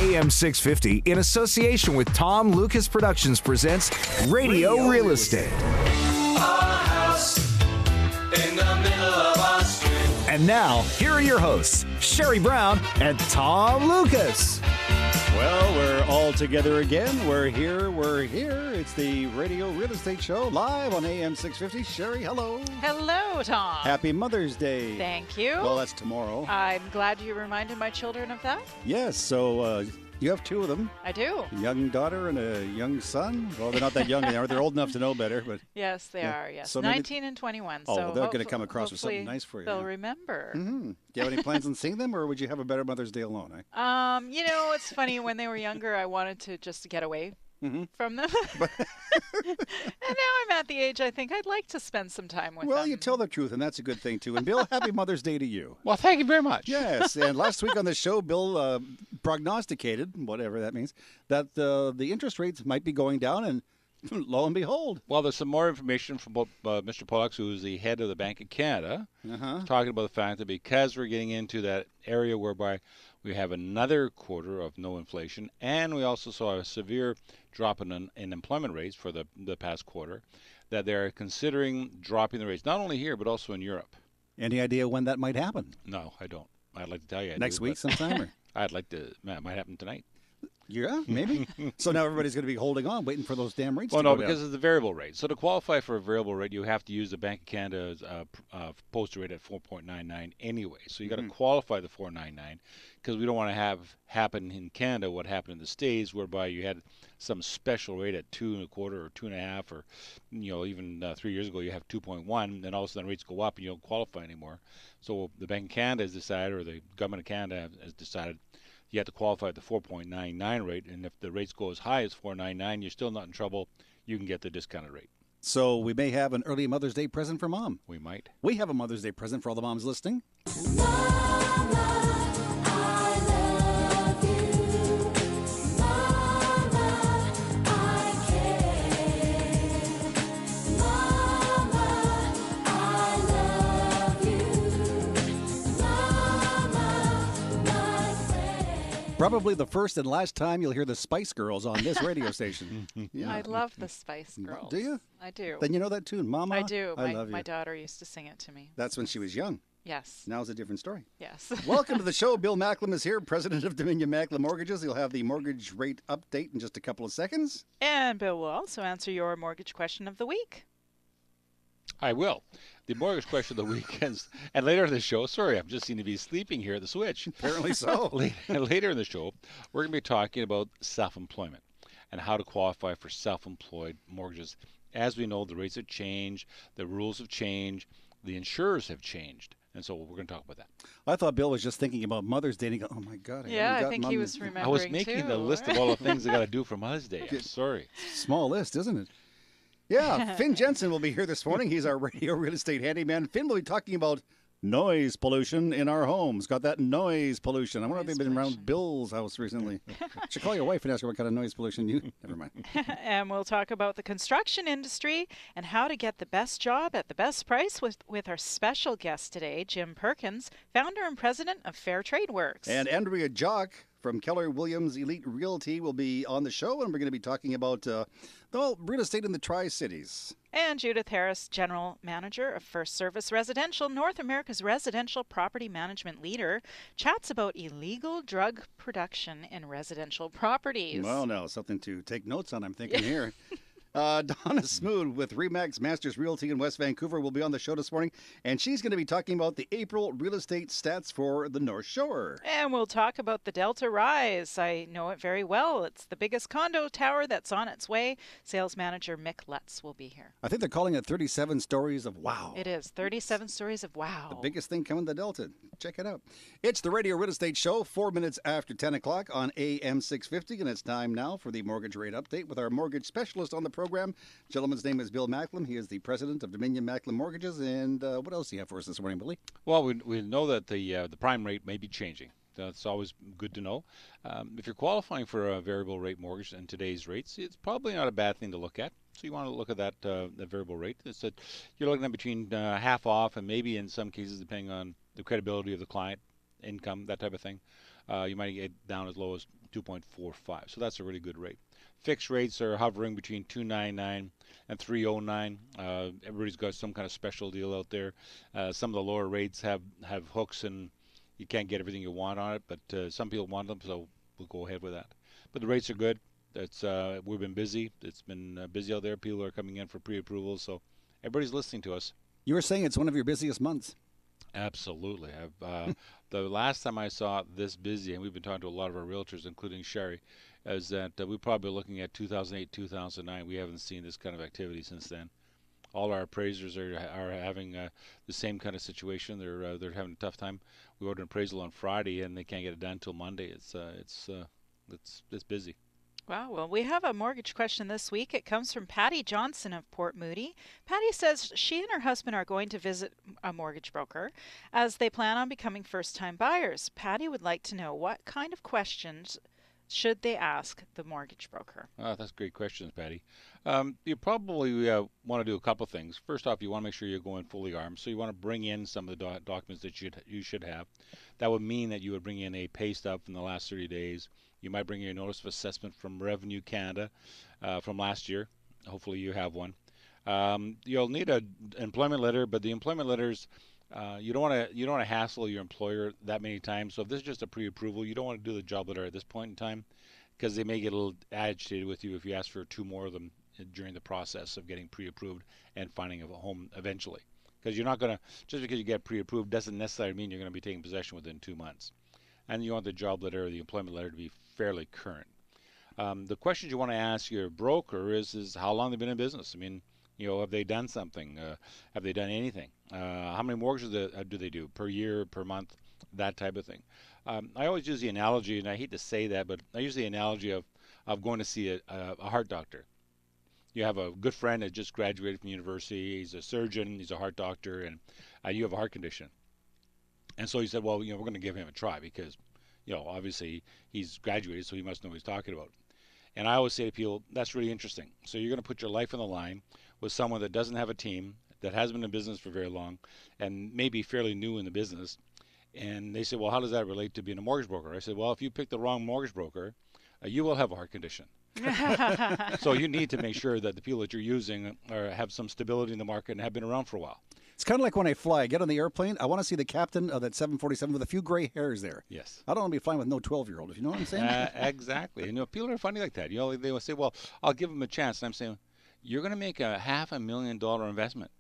AM 650, in association with Tom Lucas Productions, presents Radio Real Estate. Our house in the middle of our street. And now, here are your hosts, Sherry Brown and Tom Lucas. Well, we're all together again. We're here. It's the Radio Real Estate Show live on AM 650. Sherry, hello. Hello, Tom. Happy Mother's Day. Thank you. Well, that's tomorrow. I'm glad you reminded my children of that. Yes, so you have two of them. I do. A young daughter and a young son. Well, they're not that young anymore. They're old enough to know better. But Yes, they Yeah. are, yes. So maybe- 19 and 21. Oh, so well, they're gonna come across with something hopefully nice for you, They'll yeah. remember. do you have any plans on seeing them, or would you have a better Mother's Day alone? It's funny. When they were younger, I wanted to just get away from them. And now I'm at the age I think I'd like to spend some time with Well, them. you tell the truth, and that's a good thing, too. And Bill, happy Mother's Day to you. Well, thank you very much. Yes, and last week on the show, Bill prognosticated, whatever that means, that the interest rates might be going down, and lo and behold. Well, there's some more information from Mr. Pollux, who's the head of the Bank of Canada, talking about the fact that because we're getting into that area whereby we have another quarter of no inflation, and we also saw a severe drop in employment rates for the past quarter, that they're considering dropping the rates, not only here, but also in Europe. Any idea when that might happen? No, I don't. I'd like to tell you. I Next do, week but sometime? Or? I'd like to. It might happen tonight. Yeah, maybe. So now everybody's going to be holding on, waiting for those damn rates Well, to no, go because down. of the variable rate. So to qualify for a variable rate, you have to use the Bank of Canada's poster rate at 4.99 anyway. So you got to qualify the 4.99 because we don't want to have happen in Canada what happened in the States, whereby you had some special rate at 2.25 or 2.5, or even 3 years ago you have 2.1, and all of a sudden rates go up and you don't qualify anymore. So the Bank of Canada has decided, or the government of Canada has decided, you have to qualify at the 4.99 rate, and if the rates go as high as 4.99, you're still not in trouble. You can get the discounted rate. So we may have an early Mother's Day present for Mom. We might. We have a Mother's Day present for all the moms listening. Probably the first and last time you'll hear the Spice Girls on this radio station. Yeah. I love the Spice Girls. Do you? I do. Then you know that tune, Mama. I do. I love you. My daughter used to sing it to me. That's when she was young. Yes. Now it's a different story. Yes. Welcome to the show. Bill Macklem is here, president of Dominion Macklem Mortgages. He'll have the mortgage rate update in just a couple of seconds. And Bill will also answer your mortgage question of the week. I will. The mortgage question of the weekends, and later in the show, sorry, I'm just seem to be sleeping here at the switch. Apparently so. Later in the show, we're going to be talking about self-employment and how to qualify for self-employed mortgages. As we know, the rates have changed, the rules have changed, the insurers have changed. And so we're going to talk about that. I thought Bill was just thinking about Mother's Day. And he go, oh, my God. I think he was remembering I was making too. the list of all the things I got to do for Mother's Day. I'm sorry. Small list, isn't it? Yeah, Finn Jensen will be here this morning. He's our radio real estate handyman. Finn will be talking about noise pollution in our homes. Got that noise pollution. I wonder if they've been around Bill's house recently. Should call your wife and ask her what kind of noise pollution you... Never mind. And we'll talk about the construction industry and how to get the best job at the best price with our special guest today, Jim Perkins, founder and president of Fair Trade Works. And Andrea Jock from Keller Williams Elite Realty will be on the show, and we're going to be talking about real estate in the Tri-Cities. And Judith Harris, General Manager of First Service Residential, North America's residential property management leader, chats about illegal drug production in residential properties. Well, no, something to take notes on, I'm thinking here. Donna Smoot with Remax Masters Realty in West Vancouver will be on the show this morning, and she's going to be talking about the April real estate stats for the North Shore. And we'll talk about the Delta Rise. I know it very well. It's the biggest condo tower that's on its way. Sales manager Mick Lutz will be here. I think they're calling it 37 stories of wow. It is 37 stories of wow. The biggest thing coming to Delta. Check it out. It's the Radio Real Estate Show, 4 minutes after 10 o'clock on AM 650, and it's time now for the mortgage rate update with our mortgage specialist on the program. Gentleman's name is Bill Macklem. He is the president of Dominion Macklem Mortgages. And what else do you have for us this morning, Billy? Well, we know that the prime rate may be changing. That's always good to know. If you're qualifying for a variable rate mortgage in today's rates, it's probably not a bad thing to look at. So you want to look at that the variable rate. It's that you're looking at between half off and maybe in some cases, depending on the credibility of the client, income, that type of thing, you might get down as low as 2.45. So that's a really good rate. Fixed rates are hovering between 2.99 and 3.09. Everybody's got some kind of special deal out there. Some of the lower rates have hooks, and you can't get everything you want on it, but some people want them, so we'll go ahead with that. But the rates are good. We've been busy. It's been busy out there. People are coming in for pre-approvals, so everybody's listening to us. You were saying it's one of your busiest months. Absolutely. The last time I saw it this busy, and we've been talking to a lot of our realtors, including Sherry, is that we're probably looking at 2008, 2009. We haven't seen this kind of activity since then. All our appraisers are having the same kind of situation. They're having a tough time. We ordered an appraisal on Friday, and they can't get it done until Monday. It's busy. Wow. Well, we have a mortgage question this week. It comes from Patty Johnson of Port Moody. Patty says she and her husband are going to visit a mortgage broker as they plan on becoming first-time buyers. Patty would like to know what kind of questions should they ask the mortgage broker? That's great questions, Patty. You probably want to do a couple things. First off, you want to make sure you're going fully armed. So you want to bring in some of the documents that you should have. That would mean that you would bring in a pay stub from the last 30 days. You might bring in a notice of assessment from Revenue Canada from last year. Hopefully you have one. You'll need an employment letter, but the employment letters, you don't want to hassle your employer that many times. So if this is just a pre-approval, you don't want to do the job letter at this point in time, because they may get a little agitated with you if you ask for 2 more of them during the process of getting pre-approved and finding a home eventually. Because you're not going to, just because you get pre-approved doesn't necessarily mean you're going to be taking possession within 2 months. And you want the job letter or the employment letter to be fairly current. The questions you want to ask your broker is how long they've been in business. I mean, have they done something? Have they done anything? How many mortgages do they do per year, per month, that type of thing. I always use the analogy, and I hate to say that, but I use the analogy of going to see a heart doctor. You have a good friend that just graduated from university. He's a surgeon. He's a heart doctor, and you have a heart condition. And so he said, well, we're going to give him a try because, obviously he's graduated, so he must know what he's talking about. And I always say to people, that's really interesting. So you're going to put your life on the line with someone that doesn't have a team, that hasn't been in business for very long, and maybe fairly new in the business. And they said, well, how does that relate to being a mortgage broker? I said, well, if you pick the wrong mortgage broker, you will have a heart condition. So you need to make sure that the people that you're using have some stability in the market and have been around for a while. It's kind of like when I fly. I get on the airplane. I want to see the captain of that 747 with a few gray hairs there. Yes. I don't want to be flying with no 12-year-old, if you know what I'm saying. Exactly. And people are funny like that. They will say, well, I'll give them a chance. And I'm saying, you're going to make a $500,000 investment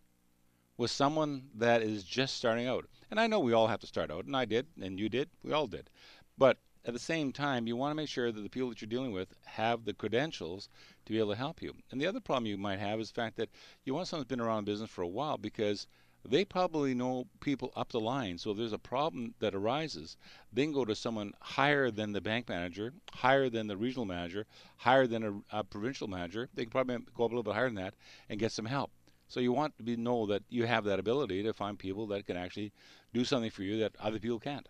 with someone that is just starting out. And I know we all have to start out, and I did, and you did, we all did. But at the same time, you want to make sure that the people that you're dealing with have the credentials to be able to help you. And the other problem you might have is the fact that you want someone who's been around in business for a while, because they probably know people up the line. So if there's a problem that arises, they can go to someone higher than the bank manager, higher than the regional manager, higher than a provincial manager. They can probably go up a little bit higher than that and get some help. So you want to know that you have that ability to find people that can actually do something for you that other people can't.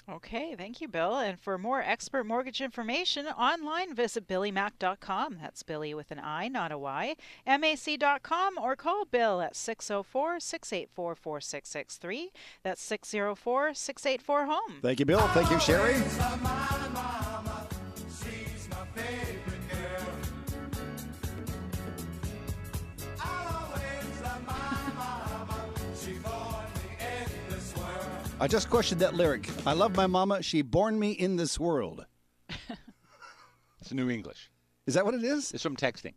Okay, thank you, Bill. And for more expert mortgage information online, visit billymac.com. That's Billy with an I, not a Y. MAC.com, or call Bill at 604-684-4663. That's 604-684-HOME. Thank you, Bill. Thank you, Sherry. I just questioned that lyric. I love my mama. She born me in this world. It's New English. Is that what it is? It's from texting.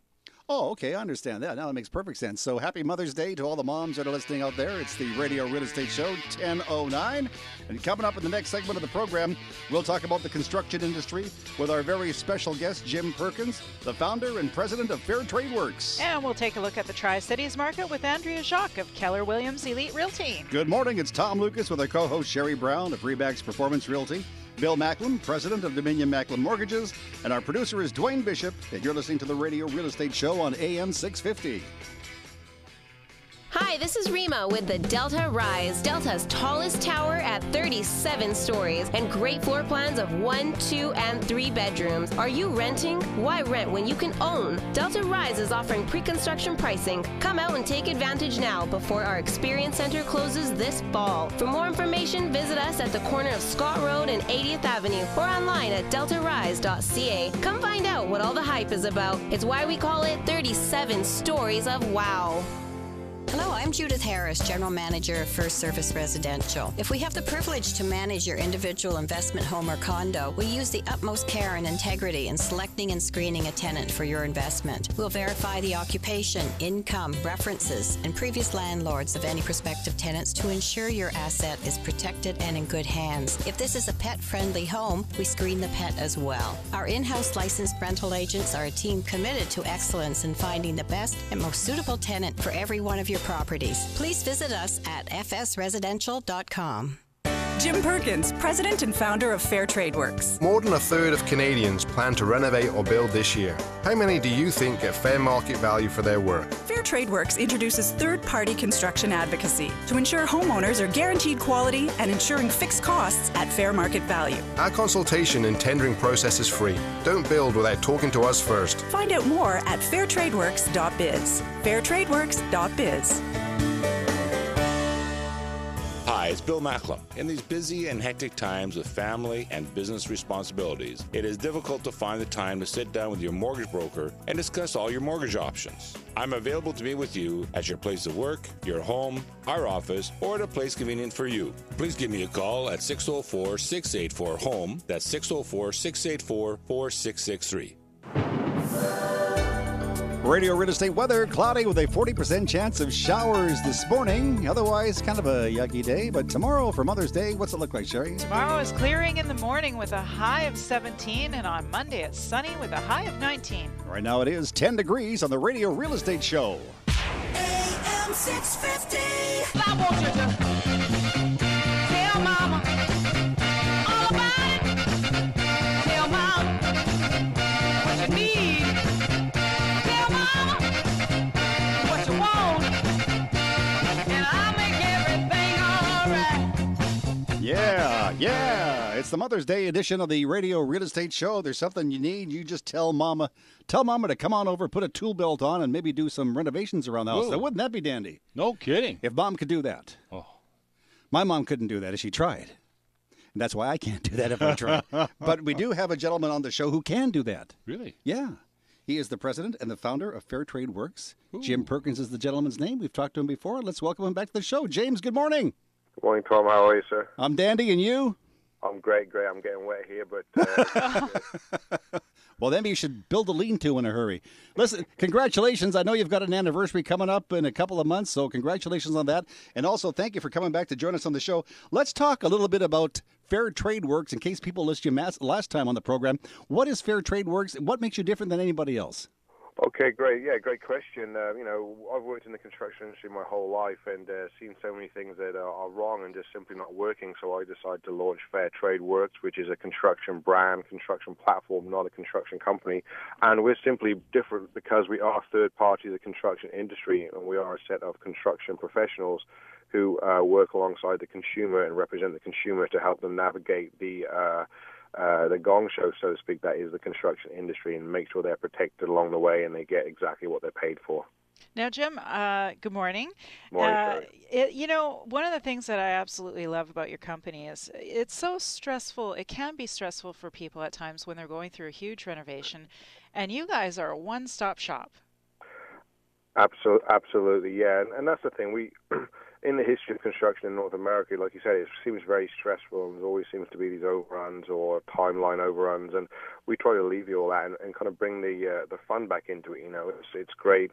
Oh, okay. I understand that. Now that makes perfect sense. So happy Mother's Day to all the moms that are listening out there. It's the Radio Real Estate Show, 10:09. And coming up in the next segment of the program, we'll talk about the construction industry with our very special guest, Jim Perkins, the founder and president of Fair Trade Works. And we'll take a look at the Tri-Cities market with Andrea Jacques of Keller Williams Elite Realty. Good morning. It's Tom Lucas with our co-host Sherry Brown of Remax Performance Realty, Bill Macklem, president of Dominion Macklem Mortgages, and our producer is Dwayne Bishop, and you're listening to the Radio Real Estate Show on AM 650. Hi, this is Rima with the Delta Rise. Delta's tallest tower at 37 stories and great floor plans of 1, 2, and 3 bedrooms. Are you renting? Why rent when you can own? Delta Rise is offering pre-construction pricing. Come out and take advantage now before our Experience Center closes this fall. For more information, visit us at the corner of Scott Road and 80th Avenue or online at deltarise.ca. Come find out what all the hype is about. It's why we call it 37 stories of wow. Hello, I'm Judith Harris, General Manager of First Service Residential. If we have the privilege to manage your individual investment home or condo, we use the utmost care and integrity in selecting and screening a tenant for your investment. We'll verify the occupation, income, references, and previous landlords of any prospective tenants to ensure your asset is protected and in good hands. If this is a pet-friendly home, we screen the pet as well. Our in-house licensed rental agents are a team committed to excellence in finding the best and most suitable tenant for every one of your properties. Please visit us at fsresidential.com. Jim Perkins, President and founder of Fair Trade Works. More than a third of Canadians plan to renovate or build this year. How many do you think get fair market value for their work? Fair Trade Works introduces third-party construction advocacy to ensure homeowners are guaranteed quality and ensuring fixed costs at fair market value. Our consultation and tendering process is free. Don't build without talking to us first. Find out more at fairtradeworks.biz. fairtradeworks.biz. Hi, it's Bill Macklem. In these busy and hectic times with family and business responsibilities, it is difficult to find the time to sit down with your mortgage broker and discuss all your mortgage options. I'm available to meet with you at your place of work, your home, our office, or at a place convenient for you. Please give me a call at 604-684-HOME. That's 604-684-4663. Radio Real Estate weather, cloudy with a 40% chance of showers this morning. Otherwise, kind of a yucky day. But tomorrow for Mother's Day, what's it look like, Sherry? Tomorrow is clearing in the morning with a high of 17, and on Monday it's sunny with a high of 19. Right now it is 10 degrees on the Radio Real Estate Show. AM 650. I want you to tell Mama all about it. Tell Mama what you need. Tell Mama what you want, and I'll make everything all right. Yeah. It's the Mother's Day edition of the Radio Real Estate Show. There's something you need, you just tell Mama. Tell Mama to come on over, put a tool belt on, and maybe do some renovations around the house. Now, wouldn't that be dandy? No kidding. If Mom could do that. Oh. My mom couldn't do that if she tried. And that's why I can't do that if I try. But we do have a gentleman on the show who can do that. Really? Yeah. He is the president and the founder of Fair Trade Works. Ooh. Jim Perkins is the gentleman's name. We've talked to him before. Let's welcome him back to the show. James, good morning. Good morning, Tom. How are you, sir? I'm dandy, and you? I'm great. I'm getting wet here, but... Well, then you should build a lean-to in a hurry. Listen, congratulations. I know you've got an anniversary coming up in a couple of months, so congratulations on that. And also, thank you for coming back to join us on the show. Let's talk a little bit about Fair Trade Works in case people listened to you last time on the program. What is Fair Trade Works, and what makes you different than anybody else? Okay, great. Yeah, great question. I've worked in the construction industry my whole life and seen so many things that are wrong and just simply not working. So I decided to launch Fair Trade Works, which is a construction brand, construction platform, not a construction company. And we're simply different because we are third party of the construction industry, and we are a set of construction professionals who work alongside the consumer and represent the consumer to help them navigate the gong show, so to speak, that is the construction industry, and make sure they're protected along the way and they get exactly what they're paid for. Now, Jim, good morning. Morning, one of the things that I absolutely love about your company is it's so stressful. It can be stressful for people at times when they're going through a huge renovation, and you guys are a one-stop shop. Absolutely, yeah. And that's the thing. We, in the history of construction in North America, like you said, it seems very stressful, and there always seems to be these overruns or timeline overruns, and we try to alleviate all that and kind of bring the fun back into it. It's great.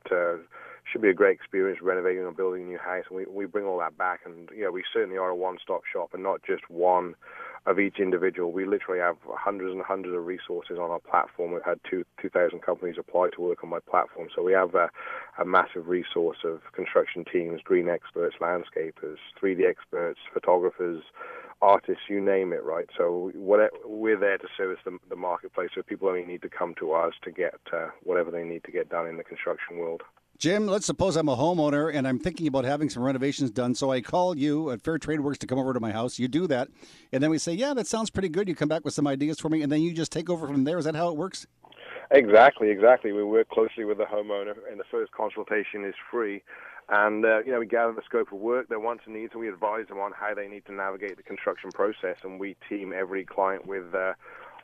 Should be a great experience renovating or building a new house, and we bring all that back. And we certainly are a one-stop shop, and not just one of each individual. We literally have hundreds and hundreds of resources on our platform. We've had 2,000 companies apply to work on my platform. So we have a massive resource of construction teams, green experts, landscapers, 3D experts, photographers, artists, you name it, right? So we're there to service the marketplace, so people only need to come to us to get whatever they need to get done in the construction world. Jim, let's suppose I'm a homeowner and I'm thinking about having some renovations done. So I call you at Fair Trade Works to come over to my house. You do that. And then we say, yeah, that sounds pretty good. You come back with some ideas for me. And then you just take over from there. Is that how it works? Exactly. We work closely with the homeowner, and the first consultation is free. And, we gather the scope of work, their wants and needs, and we advise them on how they need to navigate the construction process. And we team every client with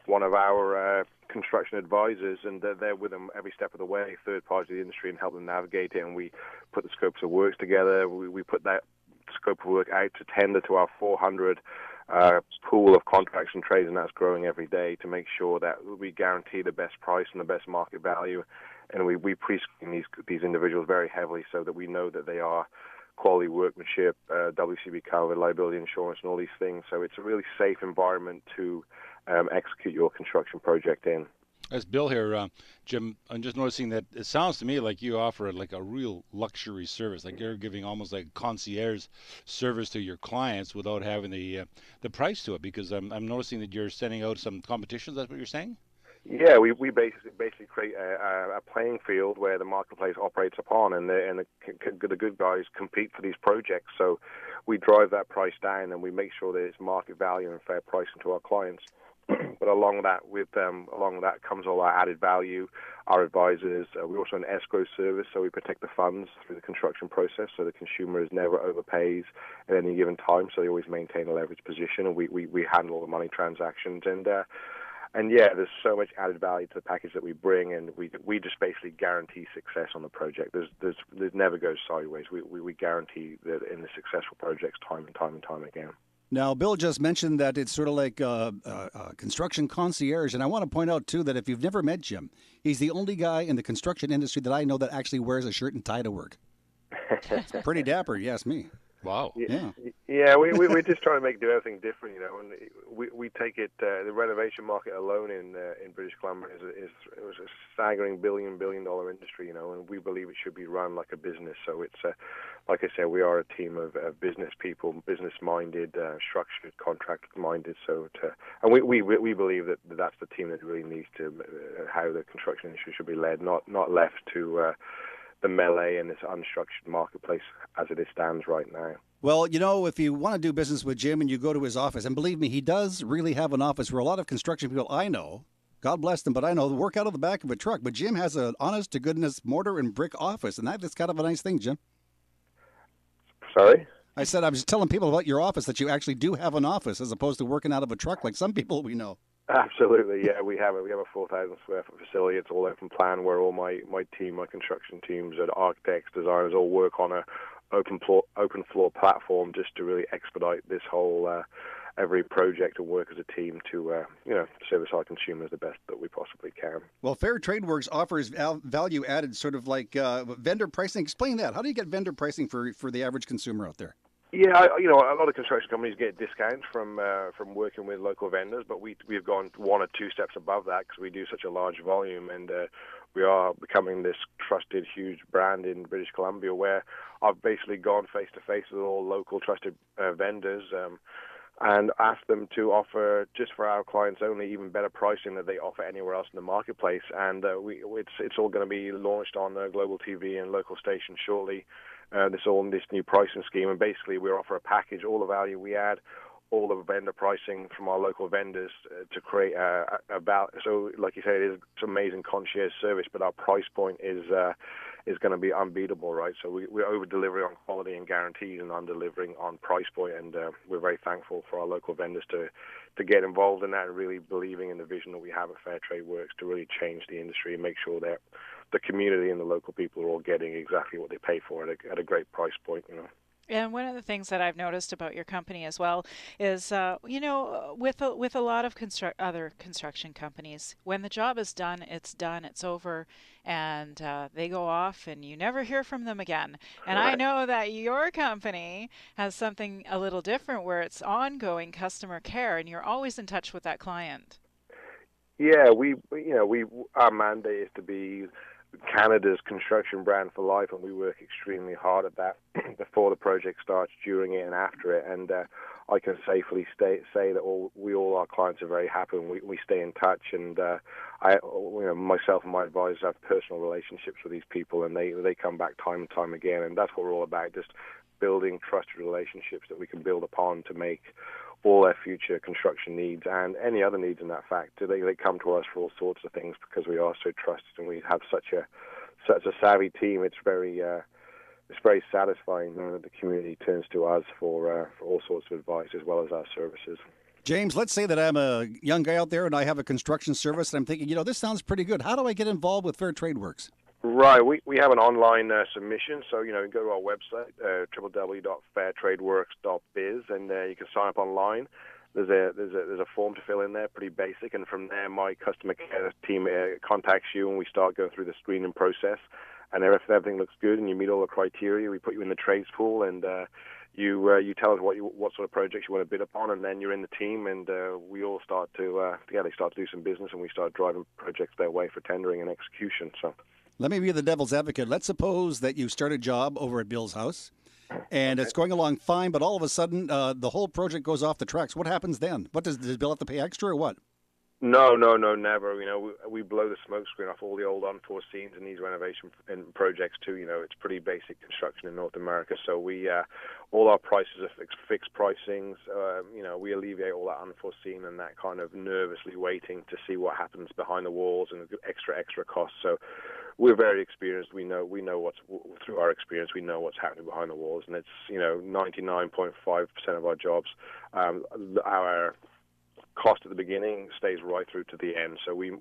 one of our construction advisors, and they're with them every step of the way, third party of the industry, and help them navigate it. And we put the scopes of works together. We put that scope of work out to tender to our 400 pool of contracts and trades, and that's growing every day, to make sure that we guarantee the best price and the best market value. And we pre-screen these individuals very heavily so that we know that they are quality workmanship, WCB covered, liability insurance, and all these things. So it's a really safe environment to execute your construction project in. That's Bill here, Jim. I'm just noticing that it sounds to me like you offer like a real luxury service, like you're giving almost like concierge service to your clients without having the price to it. Because I'm noticing that you're sending out some competitions. That's what you're saying? Yeah, we basically create a playing field where the marketplace operates upon, and the good guys compete for these projects. So we drive that price down, and we make sure that it's market value and fair pricing to our clients. But along that comes all our added value, our advisors. We also an escrow service, so we protect the funds through the construction process, so the consumer never overpays at any given time. So they always maintain a leverage position, and we handle all the money transactions. And yeah, there's so much added value to the package that we bring, and we just basically guarantee success on the project. There's never goes sideways. We guarantee that in the successful projects time and time again. Now, Bill just mentioned that it's sort of like a construction concierge, and I want to point out, too, that if you've never met Jim, he's the only guy in the construction industry that I know that actually wears a shirt and tie to work. Pretty dapper, you ask me. Wow. Yeah, we're just trying to do everything different, and we take it, the renovation market alone in British Columbia is a staggering billion-dollar industry, and we believe it should be run like a business. So it's, like I said, we are a team of business people, business-minded, structured, contract-minded. And we believe that that's the team that really needs to, how the construction industry should be led, not left to the melee and this unstructured marketplace as it stands right now. Well, if you want to do business with Jim and you go to his office, and believe me, he does really have an office where a lot of construction people I know, God bless them, but I know, work out of the back of a truck. But Jim has an honest-to-goodness mortar and brick office, and that's kind of a nice thing, Jim. Sorry? I said I was telling people about your office, that you actually do have an office as opposed to working out of a truck like some people we know. Absolutely, yeah. We have a 4,000 square foot facility. It's all open plan where all my team, my construction teams, and architects, designers all work on a open floor platform just to really expedite this whole every project and work as a team to service our consumers the best that we possibly can. Well, Fair Trade Works offers value added, sort of like vendor pricing. Explain that. How do you get vendor pricing for the average consumer out there? Yeah, a lot of construction companies get discounts from working with local vendors, but we've gone one or two steps above that because we do such a large volume, and we are becoming this trusted, huge brand in British Columbia, where I've basically gone face to face with all local trusted vendors and asked them to offer, just for our clients only, even better pricing that they offer anywhere else in the marketplace. And it's all going to be launched on global TV and local stations shortly. This new pricing scheme, and basically we offer a package, all the value we add, all the vendor pricing from our local vendors to create so like you say, it's amazing concierge service, but our price point is going to be unbeatable, right? So we're over-delivering on quality and guarantees and under-delivering on price point, and we're very thankful for our local vendors to get involved in that and really believing in the vision that we have at Fair Trade Works to really change the industry and make sure that the community and the local people are all getting exactly what they pay for at a great price point, And one of the things that I've noticed about your company as well is, with a lot of other construction companies, when the job is done, it's over, and they go off, and you never hear from them again. And I know that your company has something a little different, where it's ongoing customer care, and you're always in touch with that client. Yeah, our mandate is to be Canada's construction brand for life, and we work extremely hard at that before the project starts, during it, and after it. And I can safely say that all our clients are very happy, and we stay in touch. And myself and my advisors have personal relationships with these people, and they come back time and time again. And that's what we're all about, just building trusted relationships that we can build upon to make all their future construction needs and any other needs, in that fact. They come to us for all sorts of things because we are so trusted, and we have such a savvy team. It's very satisfying knowing that the community turns to us for all sorts of advice as well as our services. James, let's say that I'm a young guy out there and I have a construction service, and I'm thinking, this sounds pretty good. How do I get involved with Fair Trade Works? Right, we have an online submission, so you go to our website, www.fairtradeworks.biz, and you can sign up online. There's a form to fill in there, pretty basic, and from there my customer care team contacts you, and we start going through the screening process. And if everything looks good and you meet all the criteria, we put you in the trades pool, and you tell us what sort of projects you want to bid upon, and then you're in the team, and we all start to together start to do some business, and we start driving projects their way for tendering and execution. So. Let me be the devil's advocate. Let's suppose that you start a job over at Bill's house, and it's going along fine, but all of a sudden the whole project goes off the tracks. What happens then? Does Bill have to pay extra or what? No, never. We blow the smoke screen off all the old unforeseens in these renovation projects too. It's pretty basic construction in North America, so we all our prices are fixed pricings. We alleviate all that unforeseen and that kind of nervously waiting to see what happens behind the walls and extra costs. So we're very experienced. We know what's through our experience. We know what's happening behind the walls, and it's 99.5% of our jobs. Our cost at the beginning stays right through to the end. So we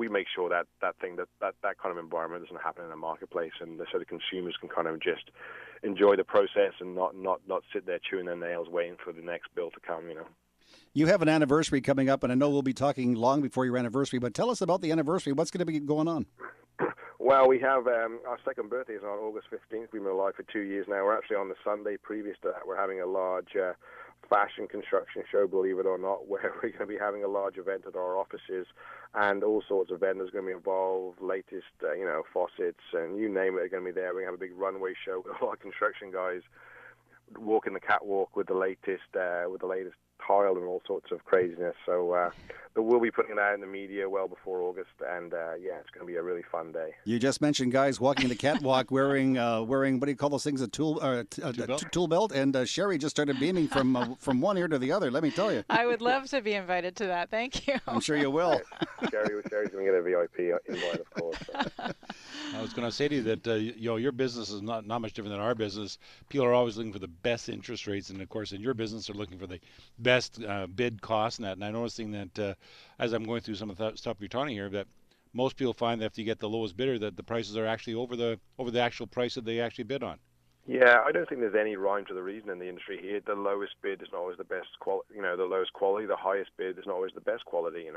make sure that kind of environment doesn't happen in the marketplace, and so the consumers can kind of just enjoy the process and not sit there chewing their nails waiting for the next bill to come. You have an anniversary coming up, and I know we'll be talking long before your anniversary, but tell us about the anniversary. What's going to be going on? Well, we have our second birthday is on August 15th. We've been alive for 2 years now. We're actually on the Sunday previous to that. We're having a large fashion construction show, believe it or not, where we're going to be having a large event at our offices, and all sorts of vendors are going to be involved, latest, faucets, and you name it are going to be there. We're going to have a big runway show with a lot of construction guys walking the catwalk with the latest tile and all sorts of craziness. So we'll be putting it out in the media well before August, and it's going to be a really fun day. You just mentioned guys walking the catwalk wearing what do you call those things? A tool belt. And Sherry just started beaming from one ear to the other. Let me tell you. I would love to be invited to that. Thank you. I'm sure you will. Sherry's going to get a VIP invite, of course. So. I was going to say to you that your business is not much different than our business. People are always looking for the best interest rates, and of course, in your business, they're looking for the best bid cost. And I'm noticing that as I'm going through some of the stuff you're talking here, that most people find that if you get the lowest bidder, that the prices are actually over the actual price that they actually bid on. Yeah, I don't think there's any rhyme to the reason in the industry here. The lowest bid is not always the best quality. The lowest quality. The highest bid is not always the best quality.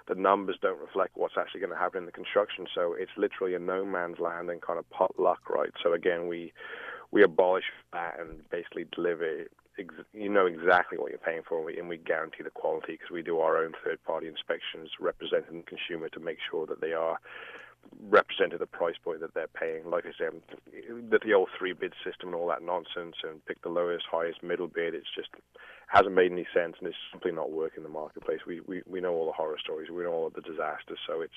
The numbers don't reflect what's actually going to happen in the construction. So it's literally a no man's land and kind of pot luck, right? So again, we abolish that and basically deliver. Exactly what you're paying for, and we guarantee the quality because we do our own third-party inspections representing the consumer to make sure that they are represented the price point that they're paying. Like I said, the old 3-bid system and all that nonsense and pick the lowest, highest, middle bid, it's just hasn't made any sense, and it's simply not working in the marketplace. We know all the horror stories, we know all of the disasters, so it's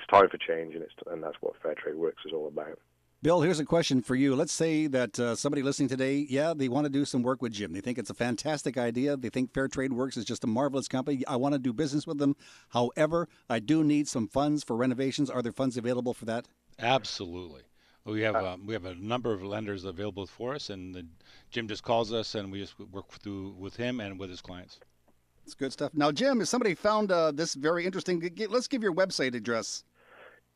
time for change, and that's what Fair Trade Works is all about. Bill, here's a question for you. Let's say that somebody listening today, they want to do some work with Jim. They think it's a fantastic idea. They think Fair Trade Works is just a marvelous company. I want to do business with them. However, I do need some funds for renovations. Are there funds available for that? Absolutely. We have a number of lenders available for us, and Jim just calls us, and we just work through with him and with his clients. That's good stuff. Now, Jim, if somebody found this very interesting, let's give your website address.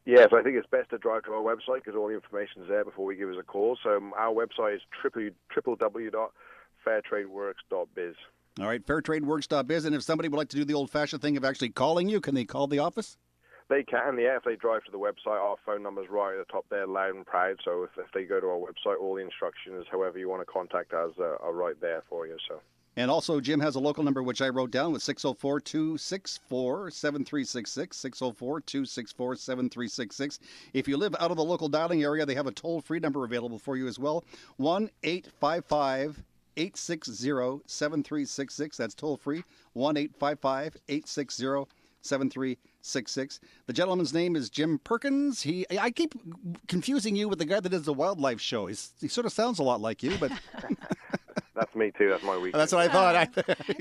Yes, I think it's best to drive to our website because all the information is there before we give us a call. So our website is www.fairtradeworks.biz. All right, fairtradeworks.biz. And if somebody would like to do the old-fashioned thing of actually calling you, can they call the office? They can, yeah. If they drive to the website, our phone number's right at the top there, loud and proud. So if they go to our website, all the instructions, however you want to contact us, are right there for you. So. And also, Jim has a local number, which I wrote down, with 604-264-7366, 604-264-7366. If you live out of the local dialing area, they have a toll-free number available for you as well, 1-855 1-855-860-7366. That's toll free, 1-855-860-7366. The gentleman's name is Jim Perkins. I keep confusing you with the guy that does the wildlife show. He sort of sounds a lot like you, but... That's me too. That's my weekend. That's what I thought.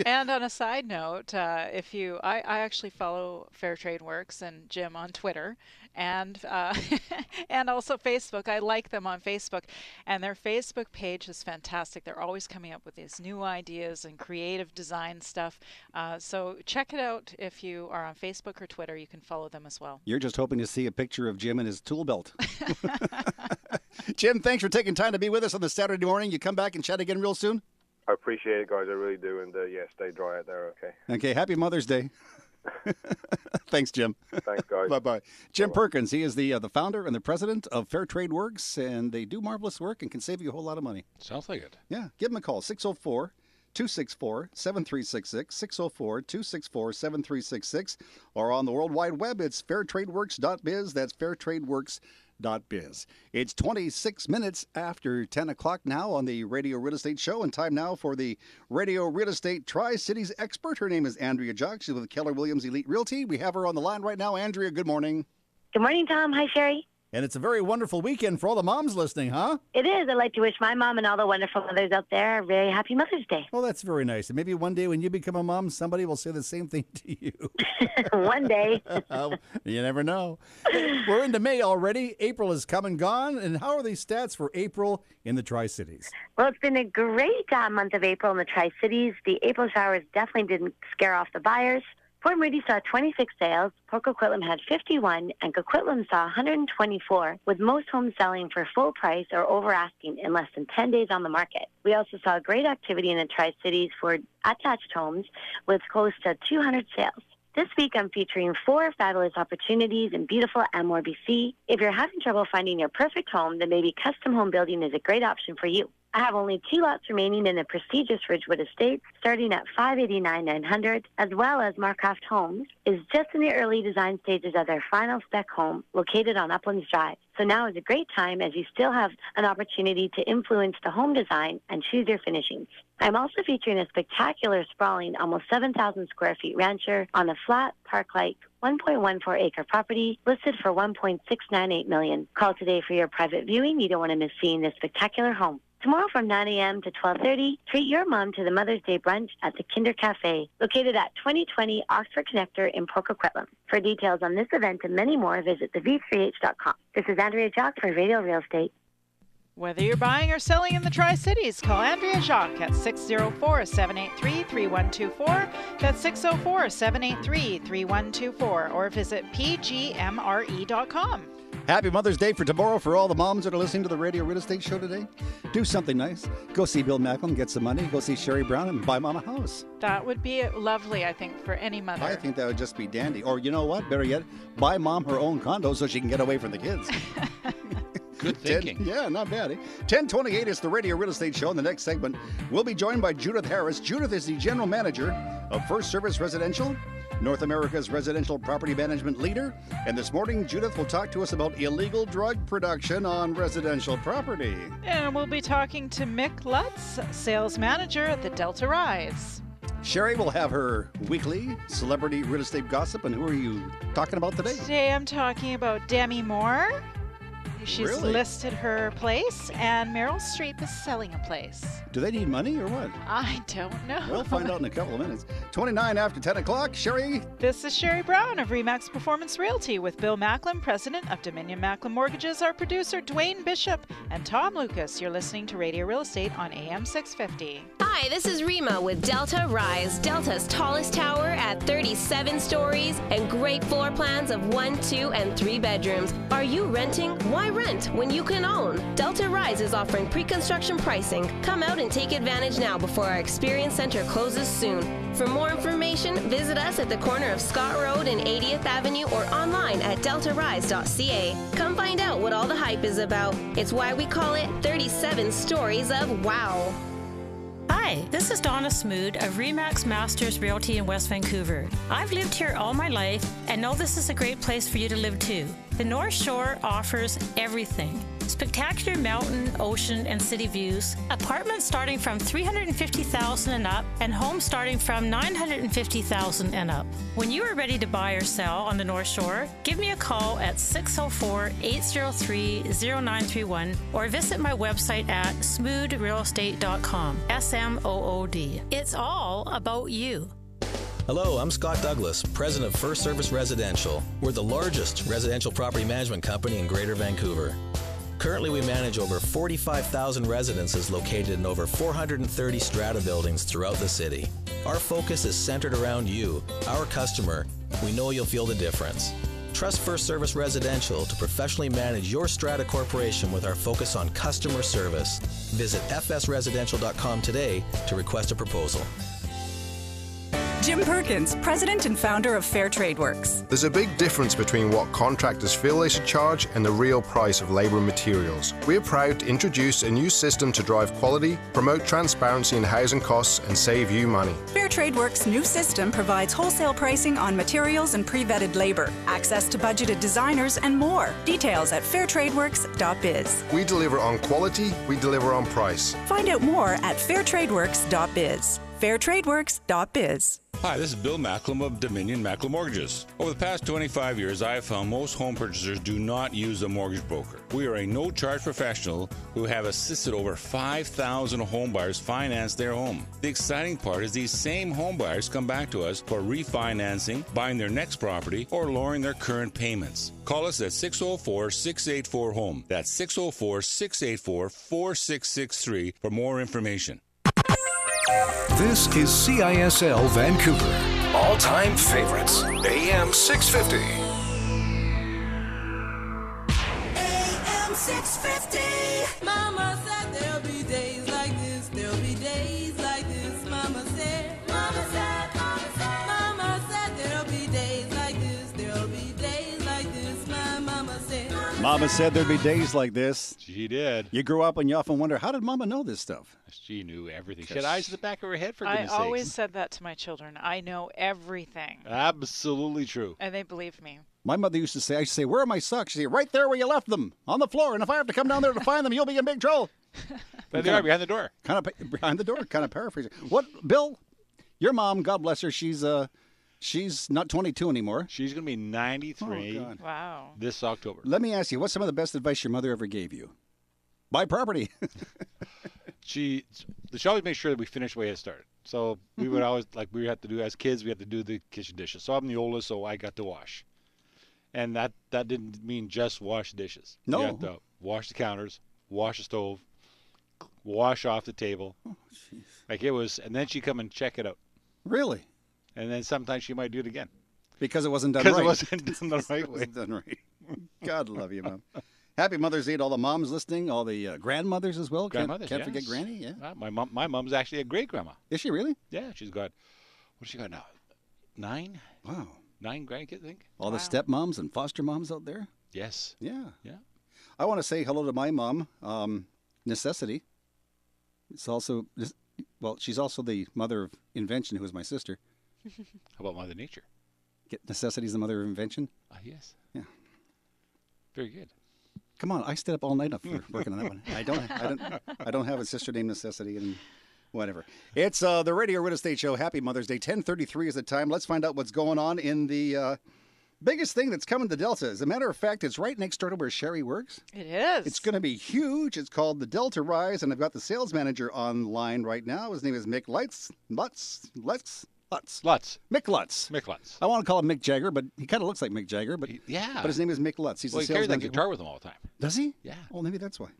And on a side note, I actually follow Fair Trade Works and Jim on Twitter, and and also Facebook. I like them on Facebook, and their Facebook page is fantastic. They're always coming up with these new ideas and creative design stuff. So check it out if you are on Facebook or Twitter. You can follow them as well. You're just hoping to see a picture of Jim and his tool belt. Jim, thanks for taking time to be with us on this Saturday morning. You come back and chat again real soon? I appreciate it, guys. I really do. And stay dry out there, okay? Okay, happy Mother's Day. Thanks, Jim. Thanks, guys. Bye-bye. Jim Perkins, he is the founder and the president of Fair Trade Works, and they do marvelous work and can save you a whole lot of money. Sounds like it. Yeah, give them a call, 604-264-7366, 604-264-7366, or on the World Wide Web, it's fairtradeworks.biz. That's fairtradeworks.biz. It's 26 minutes after 10 o'clock now on the Radio Real Estate Show, and time now for the Radio Real Estate Tri-Cities expert. Her name is Andrea Jock. She's with Keller Williams Elite Realty. We have her on the line right now. Andrea, good morning. Good morning, Tom. Hi, Sherry. And it's a very wonderful weekend for all the moms listening, huh? It is. I'd like to wish my mom and all the wonderful mothers out there a very happy Mother's Day. Well, that's very nice. And maybe one day when you become a mom, somebody will say the same thing to you. One day. You never know. We're into May already. April has come and gone. And how are these stats for April in the Tri-Cities? Well, it's been a great month of April in the Tri-Cities. The April showers definitely didn't scare off the buyers. Port Moody saw 26 sales, Port Coquitlam had 51, and Coquitlam saw 124, with most homes selling for full price or over asking in less than 10 days on the market. We also saw great activity in the Tri-Cities for attached homes, with close to 200 sales. This week, I'm featuring 4 fabulous opportunities in beautiful Amor, BC. If you're having trouble finding your perfect home, then maybe custom home building is a great option for you. I have only 2 lots remaining in the prestigious Ridgewood Estates, starting at $589,900, as well as Marcraft Homes is just in the early design stages of their final spec home located on Uplands Drive. So now is a great time as you still have an opportunity to influence the home design and choose your finishings. I'm also featuring a spectacular, sprawling, almost 7,000 square feet rancher on a flat, park-like, 1.14 acre property listed for $1.698 million. Call today for your private viewing. You don't want to miss seeing this spectacular home. Tomorrow from 9 a.m. to 12:30, treat your mom to the Mother's Day brunch at the Kinder Cafe, located at 2020 Oxford Connector in Port Coquitlam. For details on this event and many more, visit thev3h.com. This is Andrea Jock for Radio Real Estate. Whether you're buying or selling in the Tri-Cities, call Andrea Jacques at 604-783-3124. That's 604-783-3124, or visit pgmre.com. Happy Mother's Day for tomorrow for all the moms that are listening to the Radio Real Estate Show today. Do something nice. Go see Bill Macklem, get some money. Go see Sherry Brown and buy Mom a house. That would be lovely, I think, for any mother. I think that would just be dandy. Or you know what? Better yet, buy Mom her own condo so she can get away from the kids. Good thinking. Yeah, not bad. 10:28 is the Radio Real Estate Show. In the next segment, we'll be joined by Judith Harris. Judith is the general manager of First Service Residential, North America's residential property management leader. And this morning, Judith will talk to us about illegal drug production on residential property. And we'll be talking to Mick Lutz, sales manager at the Delta Rise. Sherry will have her weekly celebrity real estate gossip. And who are you talking about today? Today I'm talking about Demi Moore. She's Really? listed her place, and Meryl Streep is selling a place. Do they need money or what? I don't know. We'll find out in a couple of minutes. 29 after 10 o'clock. Sherry? This is Sherry Brown of Remax Performance Realty with Bill Macklem, president of Dominion Macklem Mortgages, our producer Dwayne Bishop, and Tom Lucas. You're listening to Radio Real Estate on AM 650. Hi, this is Rima with Delta Rise, Delta's tallest tower at 37 stories and great floor plans of 1, 2, and 3 bedrooms. Are you renting? Why rent when you can own? Delta Rise is offering pre-construction pricing. Come out and take advantage now before our Experience Center closes soon. For more information, visit us at the corner of Scott Road and 80th Avenue or online at deltarise.ca. Come find out what all the hype is about. It's why we call it 37 stories of wow. Hi, Hi, this is Donna Smood of Remax Masters Realty in West Vancouver. I've lived here all my life and know this is a great place for you to live too. The North Shore offers everything. Spectacular mountain, ocean, and city views, apartments starting from $350,000 and up, and homes starting from $950,000 and up. When you are ready to buy or sell on the North Shore, give me a call at 604-803-0931 or visit my website at smoodrealestate.com. SMOOD. It's all about you. Hello, I'm Scott Douglas, president of First Service Residential. We're the largest residential property management company in Greater Vancouver. Currently, we manage over 45,000 residences located in over 430 strata buildings throughout the city. Our focus is centered around you, our customer. We know you'll feel the difference. Trust First Service Residential to professionally manage your strata corporation with our focus on customer service. Visit fsresidential.com today to request a proposal. Jim Perkins, president and founder of Fair Trade Works. There's a big difference between what contractors feel they should charge and the real price of labour and materials. We're proud to introduce a new system to drive quality, promote transparency in housing costs, and save you money. Fair Trade Works' new system provides wholesale pricing on materials and pre-vetted labour, access to budgeted designers, and more. Details at fairtradeworks.biz. We deliver on quality, we deliver on price. Find out more at fairtradeworks.biz. fairtradeworks.biz. Hi, this is Bill Macklem of Dominion Macklem Mortgages. Over the past 25 years, I have found most home purchasers do not use a mortgage broker. We are a no-charge professional who have assisted over 5,000 home buyers finance their home. The exciting part is these same home buyers come back to us for refinancing, buying their next property, or lowering their current payments. Call us at 604-684-HOME. That's 604-684-4663 for more information. This is CISL Vancouver. All-time favorites. AM 650. AM 650. Mama said there'll be days like this. There'll be days like this. Mama said. Mama said. Mama said. Mama said there'll be days like this. There'll be days like this. My mama said. Mama said there'd be days like this. She did. You grew up and you often wonder, how did Mama know this stuff? She knew everything. She had eyes in the back of her head, for I goodness always sakes. said that to my children. I know everything. Absolutely true. And they believed me. My mother used to say, I used to say, where are my socks? She'd say, right there where you left them, on the floor. And if I have to come down there to find them, you'll be in big trouble. There they are, behind the door. Kind of behind the door, kind of paraphrasing. What, Bill, your mom, God bless her, she's not 22 anymore. She's going to be 93 Wow. this October. Let me ask you, what's some of the best advice your mother ever gave you? Buy property. She always made sure that we finished the way it started. So we would always, like we had to do as kids, we had to do the kitchen dishes. So I'm the oldest, so I got to wash. And that didn't mean just wash dishes. No. You had to wash the counters, wash the stove, wash off the table. Oh, jeez. Like it was, and then she'd come and check it out. Really? And then sometimes she might do it again. Because it wasn't done right. Because it wasn't done the right way. It wasn't done right. God love you, Mom. Happy Mother's Day to all the moms listening, all the grandmothers as well. Grandmothers, Can't forget yes. Granny, yeah. My mom's actually a great grandma. Is she really? Yeah, she's got, what does she got now? 9? Wow. 9 grandkids, I think. All the stepmoms and foster moms out there? Yes. Yeah. Yeah. I want to say hello to my mom, Necessity. It's also, well, she's also the mother of invention, who is my sister. How about Mother Nature? Necessity's the mother of invention? Yes. Yeah. Very good. Come on, I stayed up all night for working on that one. I don't have a sister named Necessity and whatever. It's the Radio Real Estate Show. Happy Mother's Day. 10:33 is the time. Let's find out what's going on in the biggest thing that's coming to Delta. As a matter of fact, it's right next door to where Sherry works. It is. It's going to be huge. It's called the Delta Rise, and I've got the sales manager online right now. His name is Mick Lutz. Mick Lutz. Mick Lutz. I want to call him Mick Jagger, but he kind of looks like Mick Jagger. But yeah. But his name is Mick Lutz. He's Well, a he sales carries that manager. guitar with him all the time. Does he? Yeah. Well, maybe that's why.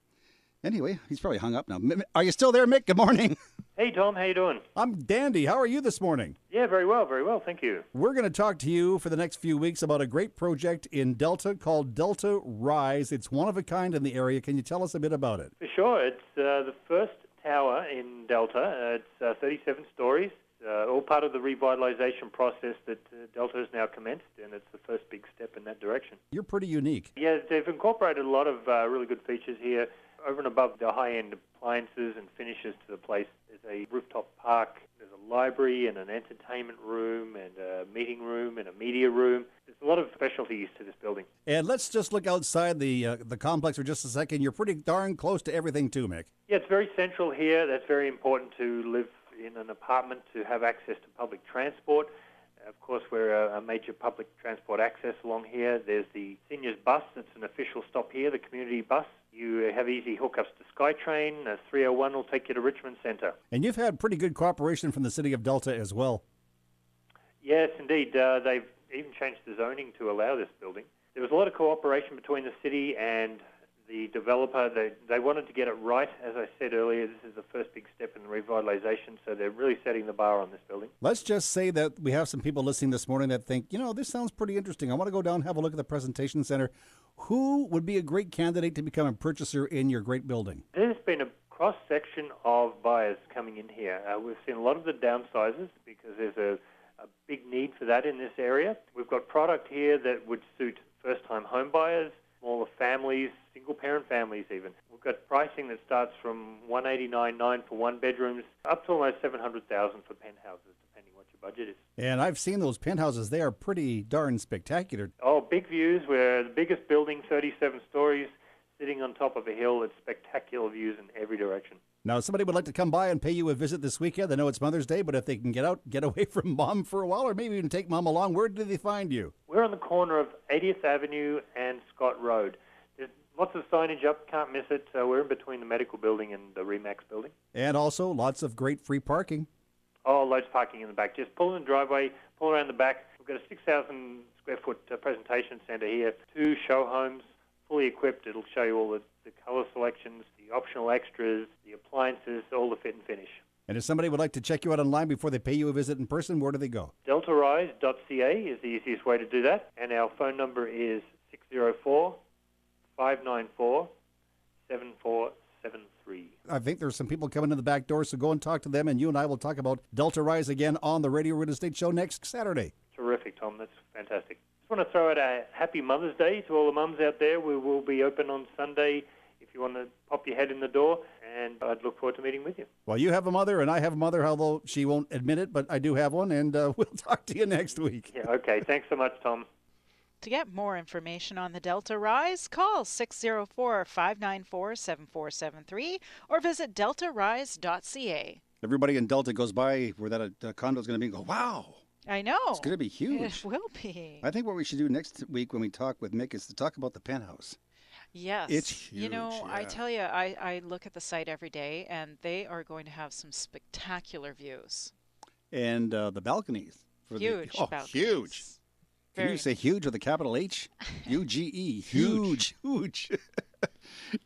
Anyway, he's probably hung up now. Are you still there, Mick? Good morning. Hey, Tom. How you doing? I'm dandy. How are you this morning? Yeah, very well. Thank you. We're going to talk to you for the next few weeks about a great project in Delta called Delta Rise. It's one of a kind in the area. Can you tell us a bit about it? For sure. It's the first tower in Delta. It's 37 stories. All part of the revitalization process that Delta has now commenced, and it's the first big step in that direction. You're pretty unique. Yeah, they've incorporated a lot of really good features here. Over and above the high-end appliances and finishes to the place, there's a rooftop park. There's a library and an entertainment room and a meeting room and a media room. There's a lot of specialties to this building. And let's just look outside the complex for just a second. You're pretty darn close to everything too, Mick. Yeah, it's very central here. That's very important to live in an apartment, to have access to public transport. Of course, we're a major public transport access along here. There's the seniors bus. That's an official stop here, the community bus. You have easy hookups to SkyTrain. 301 will take you to Richmond Centre. And you've had pretty good cooperation from the city of Delta as well. Yes, indeed. They've even changed the zoning to allow this building. There was a lot of cooperation between the city and the developer. They wanted to get it right. As I said earlier, this is the first big step in the revitalization, so they're really setting the bar on this building. Let's just say that we have some people listening this morning that think, this sounds pretty interesting. I want to go down and have a look at the presentation center. Who would be a great candidate to become a purchaser in your great building? There's been a cross-section of buyers coming in here. We've seen a lot of the downsizers because there's a big need for that in this area. We've got product here that would suit first-time home buyers, smaller families, single-parent families even. We've got pricing that starts from $189,900 for one-bedrooms up to almost $700,000 for penthouses, depending what your budget is. And I've seen those penthouses. They are pretty darn spectacular. Oh, big views. We're the biggest building, 37 stories, sitting on top of a hill. It's spectacular views in every direction. Now, if somebody would like to come by and pay you a visit this weekend, I know it's Mother's Day, but if they can get away from Mom for a while, or maybe even take Mom along, where do they find you? We're on the corner of 80th Avenue and Scott Road. There's lots of signage up, can't miss it. We're in between the medical building and the RE/MAX building. And also lots of great free parking. Oh, loads of parking in the back. Just pull in the driveway, pull around the back. We've got a 6,000 square foot presentation centre here, 2 show homes, fully equipped. It'll show you all the colour selections, the optional extras, the appliances, all the fit and finish. And if somebody would like to check you out online before they pay you a visit in person, where do they go? DeltaRise.ca is the easiest way to do that. And our phone number is 604-594-7473. I think there's some people coming in the back door, so go and talk to them, and you and I will talk about Delta Rise again on the Radio Real Estate Show next Saturday. Terrific, Tom. That's fantastic. Just want to throw out a happy Mother's Day to all the mums out there. We will be open on Sunday if you want to pop your head in the door, and I'd look forward to meeting with you. Well, you have a mother, and I have a mother, although she won't admit it, but I do have one, and we'll talk to you next week. Yeah, okay. Thanks so much, Tom. To get more information on the Delta Rise, call 604-594-7473 or visit deltarise.ca. Everybody in Delta goes by where that condo is going to be and go, wow. I know. It's going to be huge. It will be. I think what we should do next week when we talk with Mick is to talk about the penthouse. Yes. It's huge. I tell you, I look at the site every day, and they are going to have some spectacular views. And the balconies. Huge balconies. Huge. Can you say huge with a capital H? U-G-E. Huge.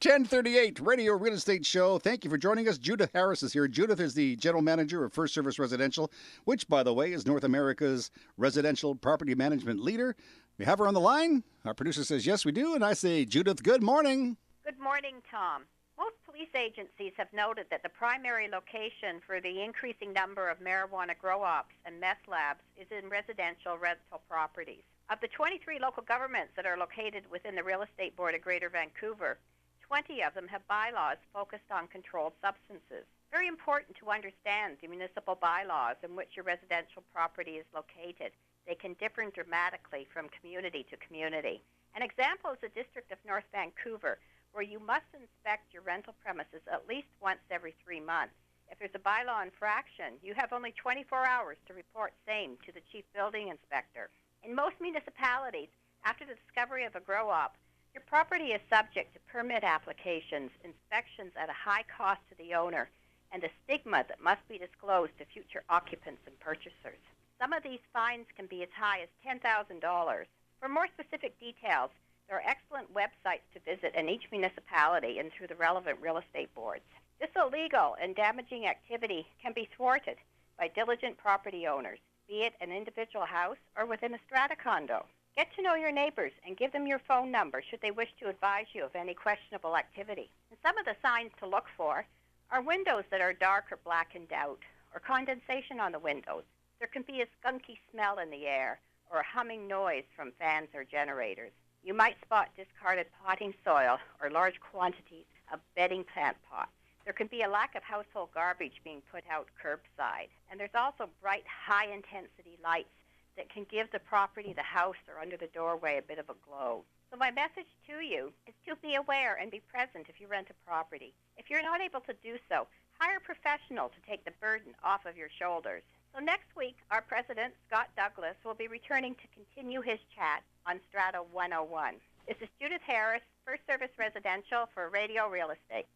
1038 Radio Real Estate Show. Thank you for joining us. Judith Harris is here. Judith is the General Manager of First Service Residential, which, by the way, is North America's residential property management leader. We have her on the line. Our producer says, yes, we do. And I say, Judith, good morning. Good morning, Tom. Most police agencies have noted that the primary location for the increasing number of marijuana grow-ops and meth labs is in residential rental properties. Of the 23 local governments that are located within the Real Estate Board of Greater Vancouver, 20 of them have bylaws focused on controlled substances. Very important to understand the municipal bylaws in which your residential property is located. They can differ dramatically from community to community. An example is the District of North Vancouver, where you must inspect your rental premises at least once every 3 months. If there's a bylaw infraction, you have only 24 hours to report same to the Chief Building Inspector. In most municipalities, after the discovery of a grow-op, your property is subject to permit applications, inspections at a high cost to the owner, and a stigma that must be disclosed to future occupants and purchasers. Some of these fines can be as high as $10,000. For more specific details, there are excellent websites to visit in each municipality and through the relevant real estate boards. This illegal and damaging activity can be thwarted by diligent property owners, be it an individual house or within a strata condo. Get to know your neighbors and give them your phone number should they wish to advise you of any questionable activity. And some of the signs to look for are windows that are dark or blackened out, or condensation on the windows. There can be a skunky smell in the air or a humming noise from fans or generators. You might spot discarded potting soil or large quantities of bedding plant pots. There can be a lack of household garbage being put out curbside. And there's also bright, high-intensity lights that can give the property, the house, or under the doorway a bit of a glow. So my message to you is to be aware and be present if you rent a property. If you're not able to do so, hire a professional to take the burden off of your shoulders. So next week, our president, Scott Douglas, will be returning to continue his chat on Strata 101. This is Judith Harris, First Service Residential for Radio Real Estate.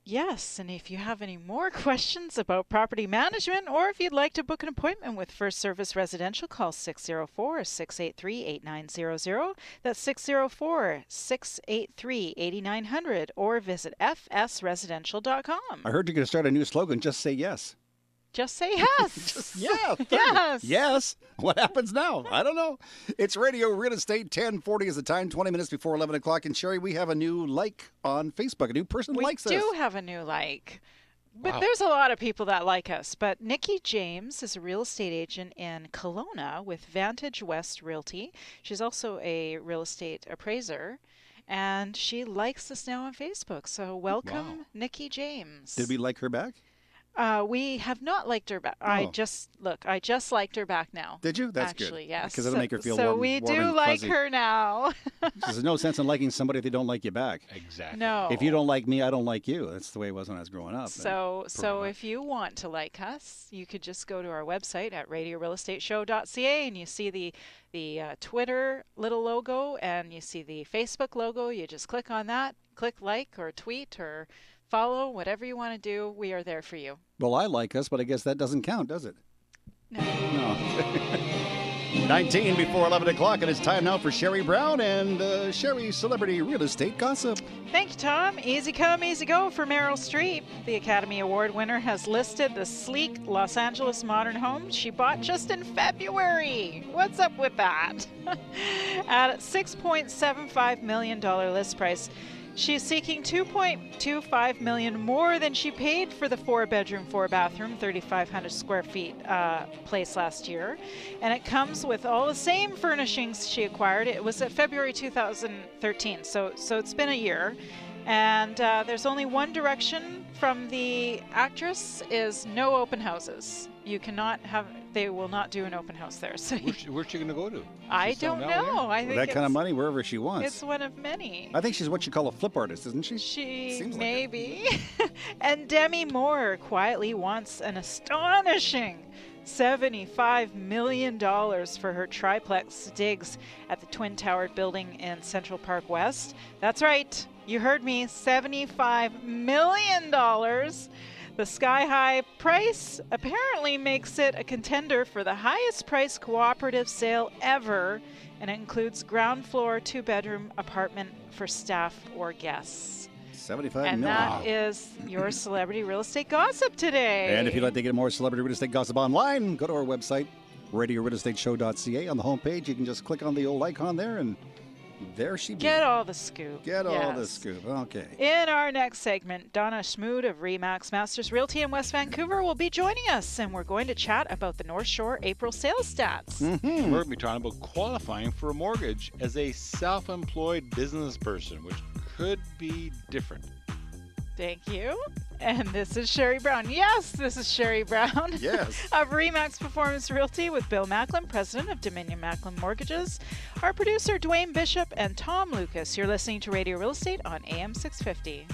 Yes, and if you have any more questions about property management, or if you'd like to book an appointment with First Service Residential, call 604-683-8900. That's 604-683-8900, or visit fsresidential.com. I heard you're going to start a new slogan, just say yes. Just say yes. Yeah. Yes. Yes. What happens now? I don't know. It's Radio Real Estate. 10:40 is the time, 20 minutes before 11 o'clock. And Sherry, we have a new like on Facebook. A new person likes us. We do have a new like. But Wow. there's a lot of people that like us. But Nikki James is a real estate agent in Kelowna with Vantage West Realty. She's also a real estate appraiser. And she likes us now on Facebook. So welcome, Nikki James. Did we like her back? We have not liked her back. Oh. I just liked her back now. Did you? That's good. Actually, yes. Because it'll make her feel so warm, we warm do and like fuzzy. her now. There's no sense in liking somebody if they don't like you back. Exactly. No. If you don't like me, I don't like you. That's the way it was when I was growing up. So if you want to like us, you could just go to our website at radiorealestateshow.ca, and you see the Twitter little logo, and you see the Facebook logo. You just click on that, click like or tweet or follow, whatever you want to do. We are there for you. Well, I like us, but I guess that doesn't count, does it? No. 19 before 11 o'clock, and it's time now for Sherry Brown and Sherry's Celebrity Real Estate Gossip. Thank you, Tom. Easy come, easy go for Meryl Streep. The Academy Award winner has listed the sleek Los Angeles modern home she bought just in February. What's up with that? At $6.75 million list price, she's seeking $2.25 million more than she paid for the 4-bedroom, 4-bathroom, 3,500 square feet place last year. And it comes with all the same furnishings she acquired. It was at February 2013, so it's been a year. And there's only one direction from the actress is no open houses. You cannot have, they will not do an open house there. So Where's she going to go to? I She's selling don't out know. here? I think That kind of it's- money, wherever she wants. It's one of many. I think she's what you call a flip artist, isn't she? She Seems like maybe. And Demi Moore quietly wants an astonishing $75 million for her triplex digs at the Twin Towered building in Central Park West. That's right. You heard me. $75 million. The sky-high price apparently makes it a contender for the highest priced cooperative sale ever, and it includes ground floor 2-bedroom apartment for staff or guests. $75 And million. that is your celebrity real estate gossip today. And if you'd like to get more celebrity real estate gossip online, go to our website, radiorealestateshow.ca. On the homepage, you can just click on the old icon there, and there she be. Get all the scoop. Get all the Yes. scoop. Okay. In our next segment, Donna Schmood of Remax Masters Realty in West Vancouver will be joining us, and we're going to chat about the North Shore April sales stats. We're going to be talking about qualifying for a mortgage as a self-employed business person, which could be different. Thank you. And this is Sherry Brown. Yes, this is Sherry Brown. Yes. Of Remax Performance Realty with Bill Macklin, president of Dominion Macklin Mortgages. Our producer, Dwayne Bishop, and Tom Lucas. You're listening to Radio Real Estate on AM 650.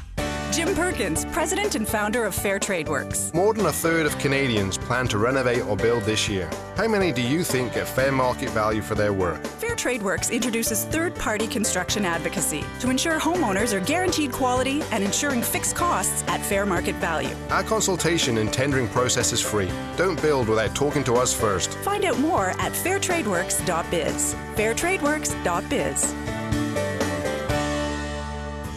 Jim Perkins, president and founder of Fair Trade Works. More than a third of Canadians plan to renovate or build this year. How many do you think get fair market value for their work? Fair Trade Works introduces third-party construction advocacy to ensure homeowners are guaranteed quality and ensuring fixed costs at fair market value. Our consultation and tendering process is free. Don't build without talking to us first. Find out more at fairtradeworks.biz. fairtradeworks.biz.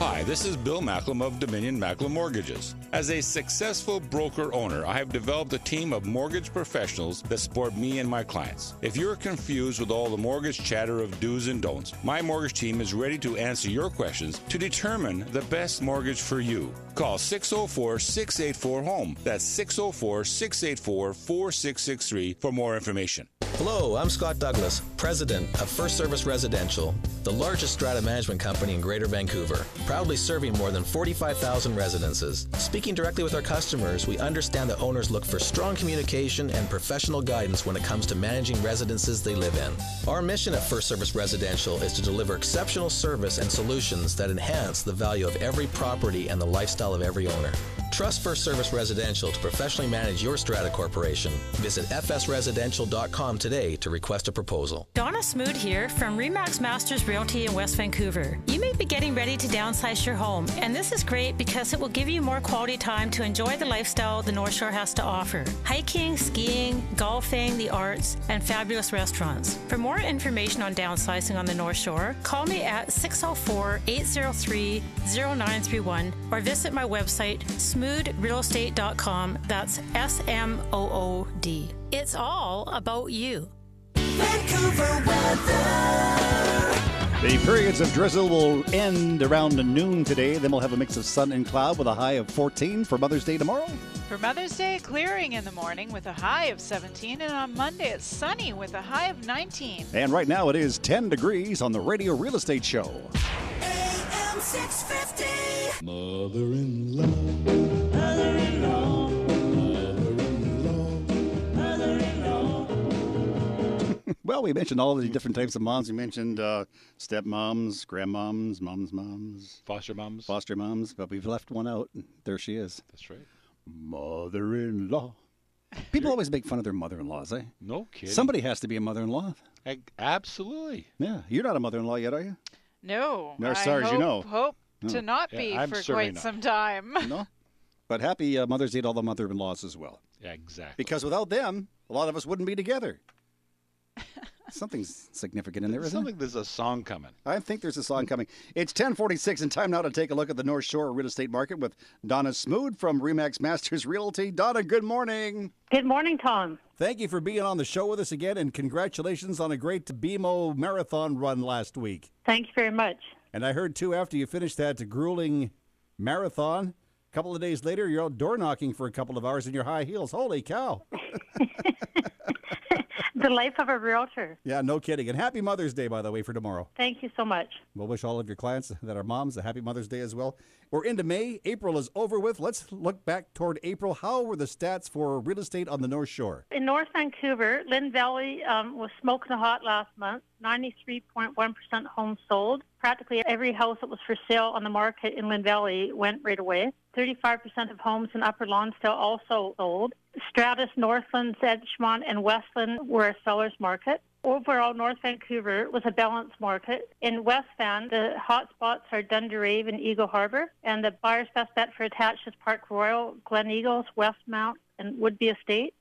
Hi, this is Bill Macklem of Dominion Macklem Mortgages. As a successful broker-owner, I have developed a team of mortgage professionals that support me and my clients. If you're confused with all the mortgage chatter of do's and don'ts, my mortgage team is ready to answer your questions to determine the best mortgage for you. Call 604-684-HOME. That's 604-684-4663 for more information. Hello, I'm Scott Douglas, President of First Service Residential, the largest strata management company in Greater Vancouver, proudly serving more than 45,000 residences. Speaking directly with our customers, we understand that owners look for strong communication and professional guidance when it comes to managing residences they live in. Our mission at First Service Residential is to deliver exceptional service and solutions that enhance the value of every property and the lifestyle of every owner. Trust First Service Residential to professionally manage your strata corporation. Visit fsresidential.com today to request a proposal. Donna Smoot here from Remax Masters Realty in West Vancouver. You may be getting ready to downsize your home, and this is great because it will give you more quality time to enjoy the lifestyle the North Shore has to offer. Hiking, skiing, golfing, the arts, and fabulous restaurants. For more information on downsizing on the North Shore, call me at 604-803-0931 or visit my website, smoodrealestate.com. That's SMOOD. It's all about you. Vancouver weather. The periods of drizzle will end around noon today. Then we'll have a mix of sun and cloud with a high of 14 for Mother's Day tomorrow. For Mother's Day, clearing in the morning with a high of 17, and on Monday it's sunny with a high of 19. And right now it is 10 degrees on the Radio Real Estate Show. AM 650. Mother-in-law, mother-in-law, mother-in-law, mother-in-law. Well, we mentioned all of the different types of moms. We mentioned stepmoms, grandmoms, moms, foster moms, but we've left one out. There she is. That's right. Mother-in-law. People always make fun of their mother-in-laws, eh? No kidding. Somebody has to be a mother-in-law. Absolutely. Yeah. You're not a mother-in-law yet, are you? No. No, as far as you know. Hope No. to not Yeah, be I'm for certainly quite not. some time. No. But happy Mother's Day to all the mother-in-laws as well. Yeah, exactly. Because without them, a lot of us wouldn't be together. Something's significant in there, isn't Something, there's a song coming. I think there's a song coming. It's 10:46 and time now to take a look at the North Shore real estate market with Donna Smoot from Remax Masters Realty. Donna, good morning. Good morning, Tom. Thank you for being on the show with us again, and congratulations on a great BMO marathon run last week. Thank you very much. And I heard, too, after you finished that grueling marathon, a couple of days later, you're out door knocking for a couple of hours in your high heels. Holy cow. The life of a realtor. Yeah, no kidding. And happy Mother's Day, by the way, for tomorrow. Thank you so much. We'll wish all of your clients that are moms a happy Mother's Day as well. We're into May. April is over with. Let's look back toward April. How were the stats for real estate on the North Shore? In North Vancouver, Lynn Valley was smoking hot last month. 93.1% homes sold. Practically every house that was for sale on the market in Lynn Valley went right away. 35% of homes in Upper Lonsdale also sold. Stratus, Northland, Edgemont, and Westland were a seller's market. Overall, North Vancouver was a balanced market. In West Van, the hot spots are Dunderave and Eagle Harbour, and the buyer's best bet for attached is Park Royal, Glen Eagles, Westmount, and Woodby Estates.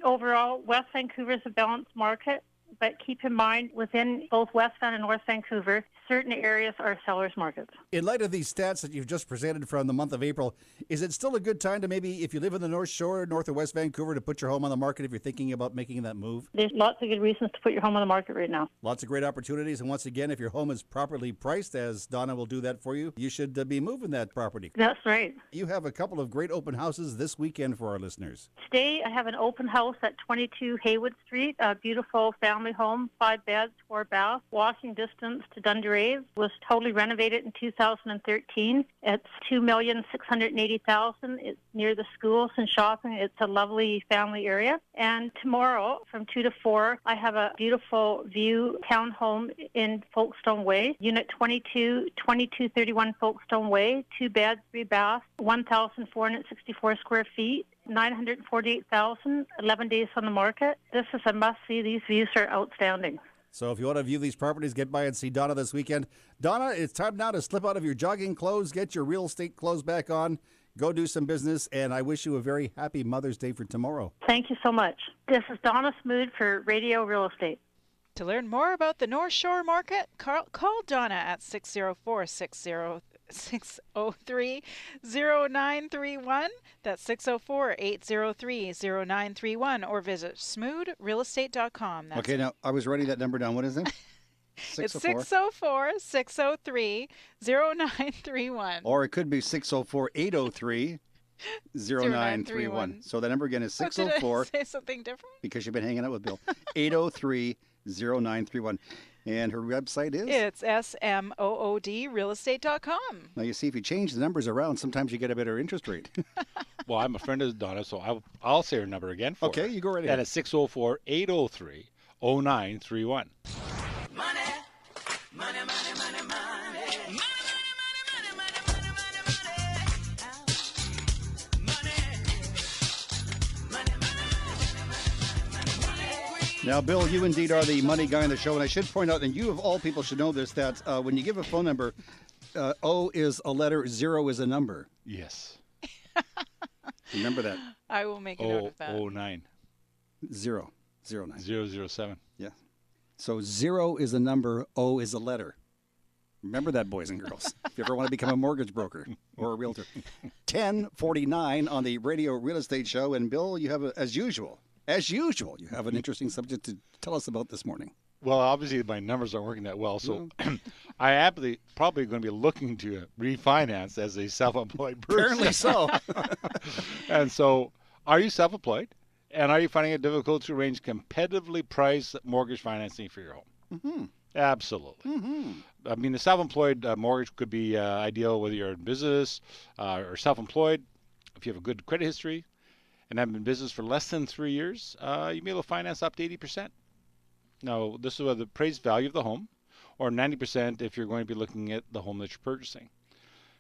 Overall, West Vancouver is a balanced market, but keep in mind, within both West Van and North Vancouver, certain areas are seller's markets. In light of these stats that you've just presented from the month of April, is it still a good time to maybe, if you live in the North Shore, North or West Vancouver, to put your home on the market if you're thinking about making that move? There's lots of good reasons to put your home on the market right now. Lots of great opportunities. And once again, if your home is properly priced, as Donna will do that for you, you should be moving that property. That's right. You have a couple of great open houses this weekend for our listeners. Today, I have an open house at 22 Haywood Street, a beautiful family home, 5 beds, 4 baths, walking distance to Dunderave. Was totally renovated in 2013. It's $2,680,000. It's near the schools and shopping. It's a lovely family area. And tomorrow, from 2 to 4, I have a beautiful view townhome in Folkestone Way, Unit 22, 2231 Folkestone Way, 2 beds, 3 baths, 1,464 square feet. 948,000, 11 days on the market. This is a must-see. These views are outstanding. So if you want to view these properties, get by and see Donna this weekend. Donna, it's time now to slip out of your jogging clothes, get your real estate clothes back on, go do some business, and I wish you a very happy Mother's Day for tomorrow. Thank you so much. This is Donna Smoot for Radio Real Estate. To learn more about the North Shore market, call Donna at 604-603-0931. That's 604-803-0931, or visit smoodrealestate.com. That's Okay, now I was writing that number down. What is it? It's 604-603-0931. Or it could be 604-803. 0931. So the number again is Oh, did 604. I say something different? Because you've been hanging out with Bill. 803-0931. And her website is? It's SMOODrealestate.com. Now, you see, if you change the numbers around, sometimes you get a better interest rate. Well, I'm a friend of Donna, so I'll say her number again for Okay, her. you go right And ahead. it's 604-803-0931. Now, Bill, you indeed are the money guy on the show, and I should point out, and you of all people should know this, that when you give a phone number, O is a letter, 0 is a number. Yes. Remember that. I will make a note of that. 09. 0. 09. 007. Yeah. So 0 is a number, O is a letter. Remember that, boys and girls, if you ever want to become a mortgage broker or a realtor. 10:49 on the Radio Real Estate Show, and Bill, you have, as usual, you have an interesting subject to tell us about this morning. Well, obviously my numbers aren't working that well, so I am probably going to be looking to refinance as a self-employed person. Apparently so. And so, are you self-employed? And are you finding it difficult to arrange competitively priced mortgage financing for your home? Mm-hmm. Absolutely. Mm-hmm. I mean, the self-employed mortgage could be ideal whether you're in business or self-employed. If you have a good credit history and have been in business for less than 3 years, you may be able to finance up to 80%. Now, this is the appraised value of the home, or 90% if you're going to be looking at the home that you're purchasing.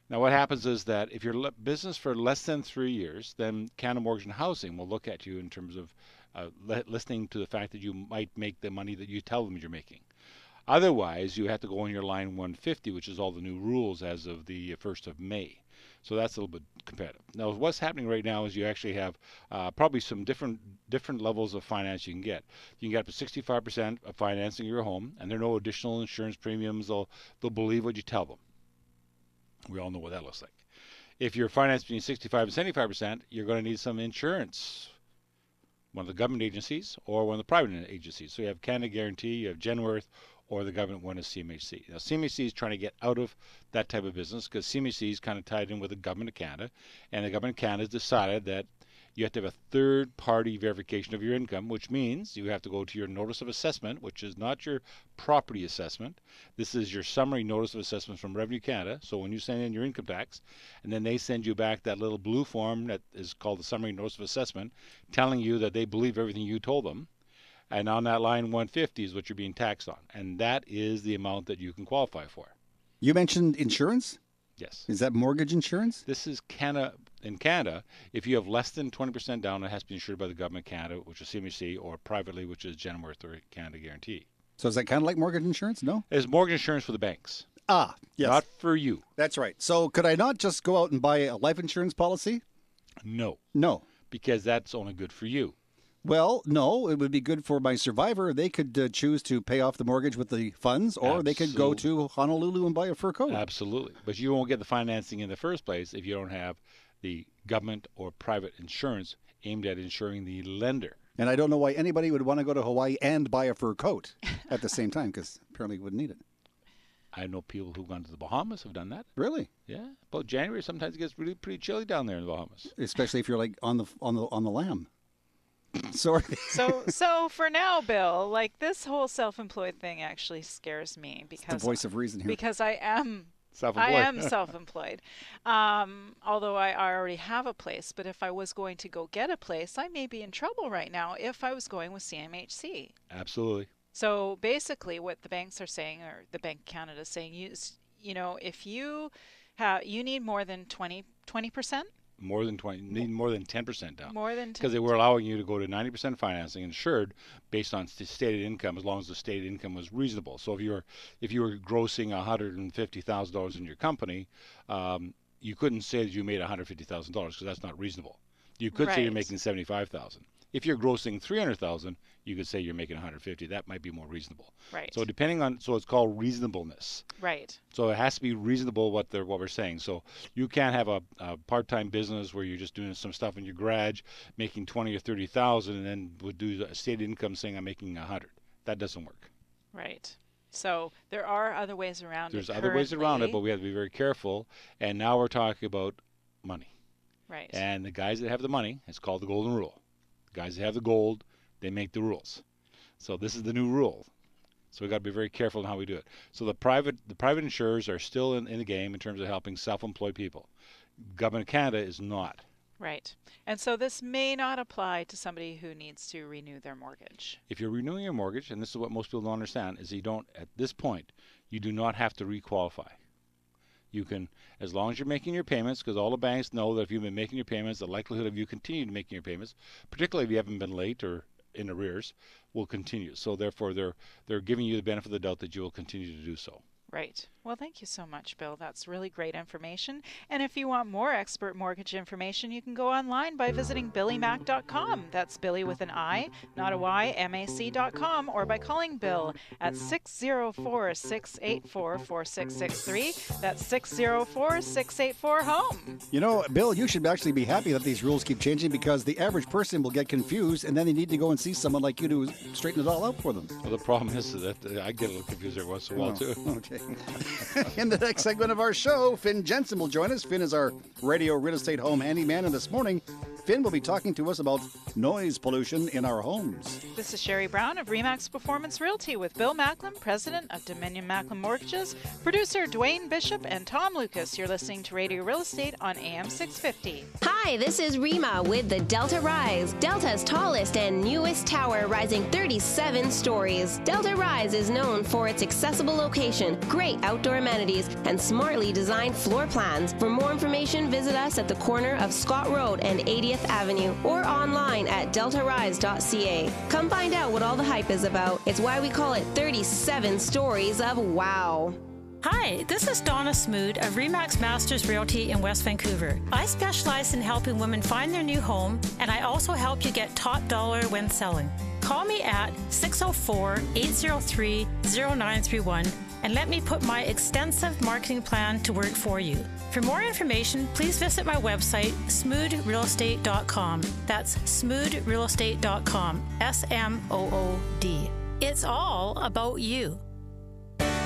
Now, what happens is that if you're business for less than 3 years, then Canada Mortgage and Housing will look at you in terms of listening to the fact that you might make the money that you tell them you're making. Otherwise, you have to go on your line 150, which is all the new rules as of the 1st of May. So that's a little bit competitive. Now, what's happening right now is you actually have probably some different levels of finance you can get. You can get up to 65% of financing your home, and there are no additional insurance premiums. They'll believe what you tell them. We all know what that looks like. If you're financed between 65 and 75%, you're going to need some insurance, one of the government agencies or one of the private agencies. So you have Canada Guarantee, you have Genworth, or the government one is CMHC. Now, CMHC is trying to get out of that type of business because CMHC is kind of tied in with the government of Canada, and the government of Canada has decided that you have to have a third-party verification of your income, which means you have to go to your notice of assessment, which is not your property assessment. This is your summary notice of assessment from Revenue Canada. So when you send in your income tax, and then they send you back that little blue form that is called the summary notice of assessment, telling you that they believe everything you told them. And on that line 150 is what you're being taxed on. And that is the amount that you can qualify for. You mentioned insurance? Yes. Is that mortgage insurance? This is Canada. In Canada, if you have less than 20% down, it has to be insured by the government of Canada, which is CMHC, or privately, which is Genworth or Canada Guarantee. So is that kind of like mortgage insurance? No? It's mortgage insurance for the banks. Ah, yes. Not for you. That's right. So could I not just go out and buy a life insurance policy? No. No. Because that's only good for you. Well, no, it would be good for my survivor. They could choose to pay off the mortgage with the funds, or they could go to Honolulu and buy a fur coat. Absolutely. But you won't get the financing in the first place if you don't have the government or private insurance aimed at insuring the lender. And I don't know why anybody would want to go to Hawaii and buy a fur coat at the same time, because apparently you wouldn't need it. I know people who've gone to the Bahamas have done that. Really? Yeah. About January, sometimes it gets really pretty chilly down there in the Bahamas. Especially if you're like on the lam. Sorry. So for now, Bill, like this whole self-employed thing actually scares me because the voice of reason here. Because I am self-employed. Although I already have a place, but if I was going to go get a place, I may be in trouble right now if I was going with CMHC. Absolutely. So basically, what the banks are saying, or the Bank of Canada is saying, you know, if you need more than 20%. More than 20, need more than 10% down. More than 10%. Because they were allowing you to go to 90% financing insured based on stated income, as long as the stated income was reasonable. So if you were grossing $150,000 in your company, you couldn't say that you made $150,000 because that's not reasonable. You could say you're making $75,000. If you're grossing $300,000, you could say you're making $150,000. That might be more reasonable. Right. So so it's called reasonableness. Right. So it has to be reasonable what we're saying. So you can't have a part-time business where you're just doing some stuff in your garage, making $20,000 or $30,000, and then would do a stated income saying I'm making $100,000. That doesn't work. Right. So there are other ways around it. There's other ways around it, but we have to be very careful. And now we're talking about money. Right. And the guys that have the money, it's called the golden rule. The guys that have the gold, they make the rules. So this is the new rule. So we've got to be very careful in how we do it. So the private insurers are still in the game in terms of helping self-employed people. Government of Canada is not. Right. And so this may not apply to somebody who needs to renew their mortgage. If you're renewing your mortgage, and this is what most people don't understand, is you don't, at this point, you do not have to requalify. You can, as long as you're making your payments, because all the banks know that if you've been making your payments, the likelihood of you continuing making your payments, particularly if you haven't been late or in arrears, will continue. So therefore, they're giving you the benefit of the doubt that you will continue to do so. Right. Well, thank you so much, Bill. That's really great information. And if you want more expert mortgage information, you can go online by visiting billymac.com. That's Billy with an I, not a Y, MAC.com, or by calling Bill at 604-684-4663. That's 604-684-HOME. You know, Bill, you should actually be happy that these rules keep changing because the average person will get confused and then they need to go and see someone like you to straighten it all out for them. Well, the problem is that I get a little confused every once in a while, too. Okay. In the next segment of our show, Finn Jensen will join us. Finn is our radio real estate home handyman, and this morning, Finn will be talking to us about noise pollution in our homes. This is Sherry Brown of Remax Performance Realty with Bill Macklin, president of Dominion Macklin Mortgages, producer Dwayne Bishop, and Tom Lucas. You're listening to Radio Real Estate on AM 650. Hi, this is Rima with the Delta Rise, Delta's tallest and newest tower, rising 37 stories. Delta Rise is known for its accessible location, great outdoor amenities, and smartly designed floor plans. For more information, visit us at the corner of Scott Road and 80th Avenue or online at deltarise.ca. Come find out what all the hype is about. It's why we call it 37 stories of wow. Hi, this is Donna Smood of Remax Masters Realty in West Vancouver. I specialize in helping women find their new home, and I also help you get top dollar when selling. Call me at 604-803-0931 and let me put my extensive marketing plan to work for you. For more information, please visit my website, smoodrealestate.com. That's smoodrealestate.com, SMOOD. It's all about you.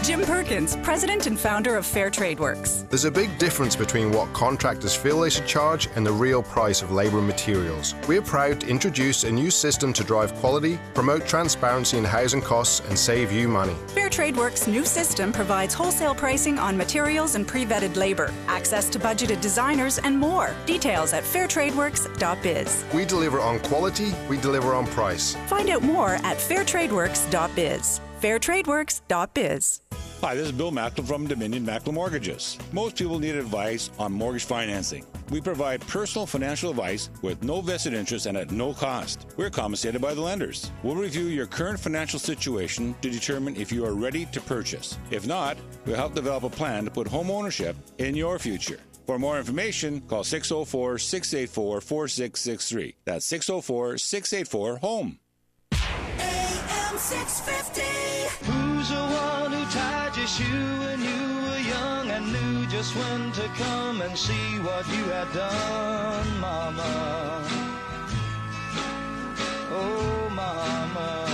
Jim Perkins, president and founder of Fair Trade Works. There's a big difference between what contractors feel they should charge and the real price of labour and materials. We are proud to introduce a new system to drive quality, promote transparency in housing costs, and save you money. Fair Trade Works' new system provides wholesale pricing on materials and pre-vetted labor, access to budgeted designers, and more. Details at fairtradeworks.biz. We deliver on quality, we deliver on price. Find out more at fairtradeworks.biz. fairtradeworks.biz. Hi, this is Bill Macklin from Dominion Macklin Mortgages. Most people need advice on mortgage financing. We provide personal financial advice with no vested interest and at no cost. We're compensated by the lenders. We'll review your current financial situation to determine if you are ready to purchase. If not, we'll help develop a plan to put home ownership in your future. For more information, call 604-684-4663. That's 604-684-HOME. AM 650. Who's the one who tied your shoe when you were young and knew just when to come and see what you had done, Mama? Oh, Mama.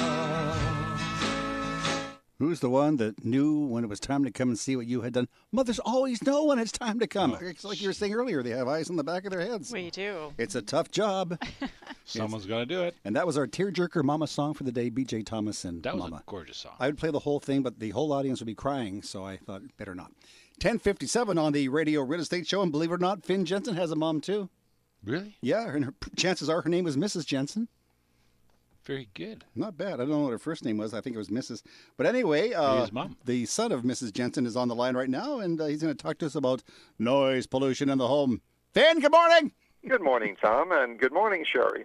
Who's the one that knew when it was time to come and see what you had done? Mothers always know when it's time to come. It's like you were saying earlier, they have eyes on the back of their heads. We do. It's a tough job. Someone's got to do it. And that was our tearjerker Mama song for the day, B.J. Thomas and That was Mama. a gorgeous song. I would play the whole thing, but the whole audience would be crying, so I thought better not. 10:57 on the Radio Real Estate Show, and believe it or not, Finn Jensen has a mom too. Really? Yeah, and chances are her name was Mrs. Jensen. Very good. Not bad. I don't know what her first name was. I think it was Mrs. But anyway, his mom. The son of Mrs. Jensen is on the line right now, and he's going to talk to us about noise pollution in the home. Finn, good morning. Good morning, Tom, and good morning, Sherry.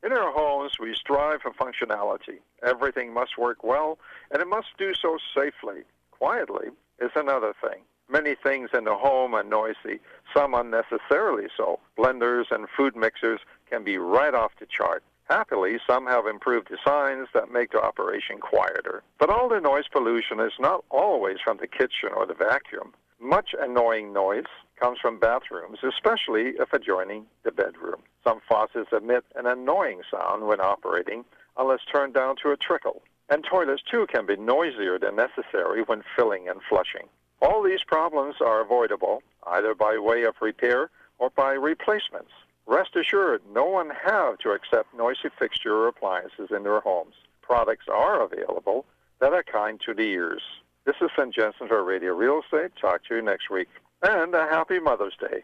In our homes, we strive for functionality. Everything must work well, and it must do so safely. Quietly is another thing. Many things in the home are noisy, some unnecessarily so. Blenders and food mixers can be right off the chart. Happily, some have improved designs that make the operation quieter. But all the noise pollution is not always from the kitchen or the vacuum. Much annoying noise comes from bathrooms, especially if adjoining the bedroom. Some faucets emit an annoying sound when operating, unless turned down to a trickle. And toilets, too, can be noisier than necessary when filling and flushing. All these problems are avoidable, either by way of repair or by replacements. Rest assured, no one have to accept noisy fixture or appliances in their homes. Products are available that are kind to the ears. This is Finn Jensen for Radio Real Estate. Talk to you next week. And a happy Mother's Day.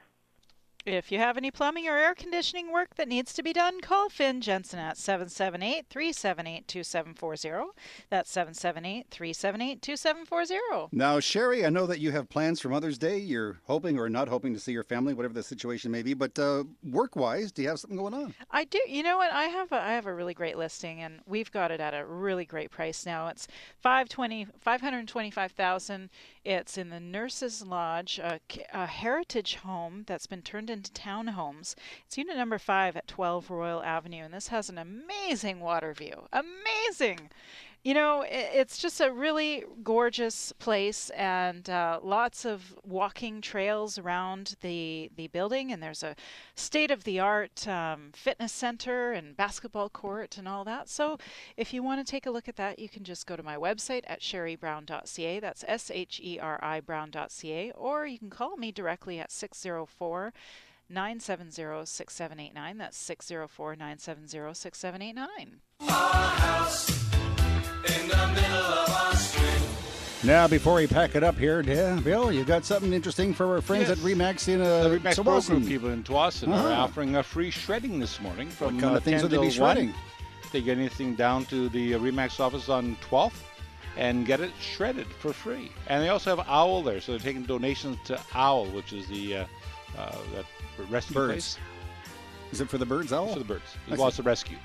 If you have any plumbing or air conditioning work that needs to be done, call Finn Jensen at 778-378-2740. That's 778-378-2740. Now, Sherry, I know that you have plans for Mother's Day. You're hoping or not hoping to see your family, whatever the situation may be. But work-wise, do you have something going on? I do. You know what? I have a really great listing, and we've got it at a really great price now. It's $525,000. It's in the Nurses Lodge, a heritage home that's been turned into townhomes. It's unit number 5 at 12 Royal Avenue, and this has an amazing water view. Amazing! You know, it's just a really gorgeous place, and lots of walking trails around the building, and there's a state-of-the-art fitness center and basketball court and all that. So if you want to take a look at that, you can just go to my website at sherrybrown.ca. That's SHERI Brown.ca, or you can call me directly at 604-970-6789. That's 604-970-6789. In the middle of our street. Now, before we pack it up here, Bill, you got something interesting for our friends at RE/MAX in The RE/MAX Tsawwassen. Broker people in Tsawwassen are offering a free shredding this morning. From What kind of things 10 would they be till 1. shredding? They get anything down to the RE/MAX office on 12th and get it shredded for free. And they also have OWL there, so they're taking donations to OWL, which is the that rescue Birds. place. Is it for the birds, OWL? It's for the birds. I Well, it's see. a rescue.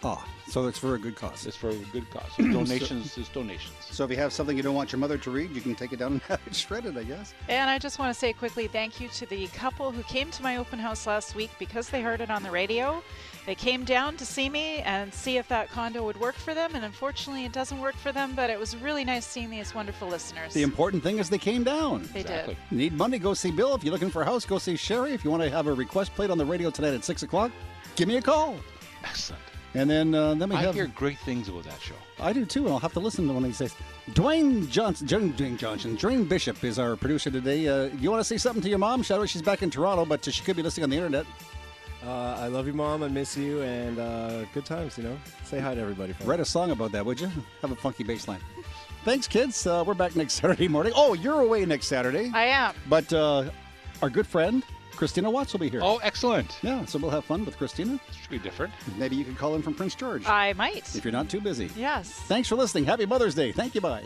Oh, so it's for a good cause. It's for a good cause. So donations is donations. So if you have something you don't want your mother to read, you can take it down and have it shredded, I guess. And I just want to say quickly thank you to the couple who came to my open house last week because they heard it on the radio. They came down to see me and see if that condo would work for them, and unfortunately it doesn't work for them, but it was really nice seeing these wonderful listeners. The important thing is they came down. They did. Need money, go see Bill. If you're looking for a house, go see Sherry. If you want to have a request played on the radio tonight at 6 o'clock, give me a call. Excellent. And then we I have... hear great things about that show. I do too, and I'll have to listen to one of these days. Dwayne Bishop is our producer today. You want to say something to your mom? Shadow, she's back in Toronto, but she could be listening on the internet. I love you, Mom. I miss you, and good times, you know. Say hi to everybody. Write a song about that, would you? Have a funky bass line. Thanks, kids. We're back next Saturday morning. Oh, you're away next Saturday. I am. But our good friend, Christina Watts, will be here. Oh, excellent. Yeah, so we'll have fun with Christina. Should be different. Maybe you could call in from Prince George. I might. If you're not too busy. Yes. Thanks for listening. Happy Mother's Day. Thank you. Bye.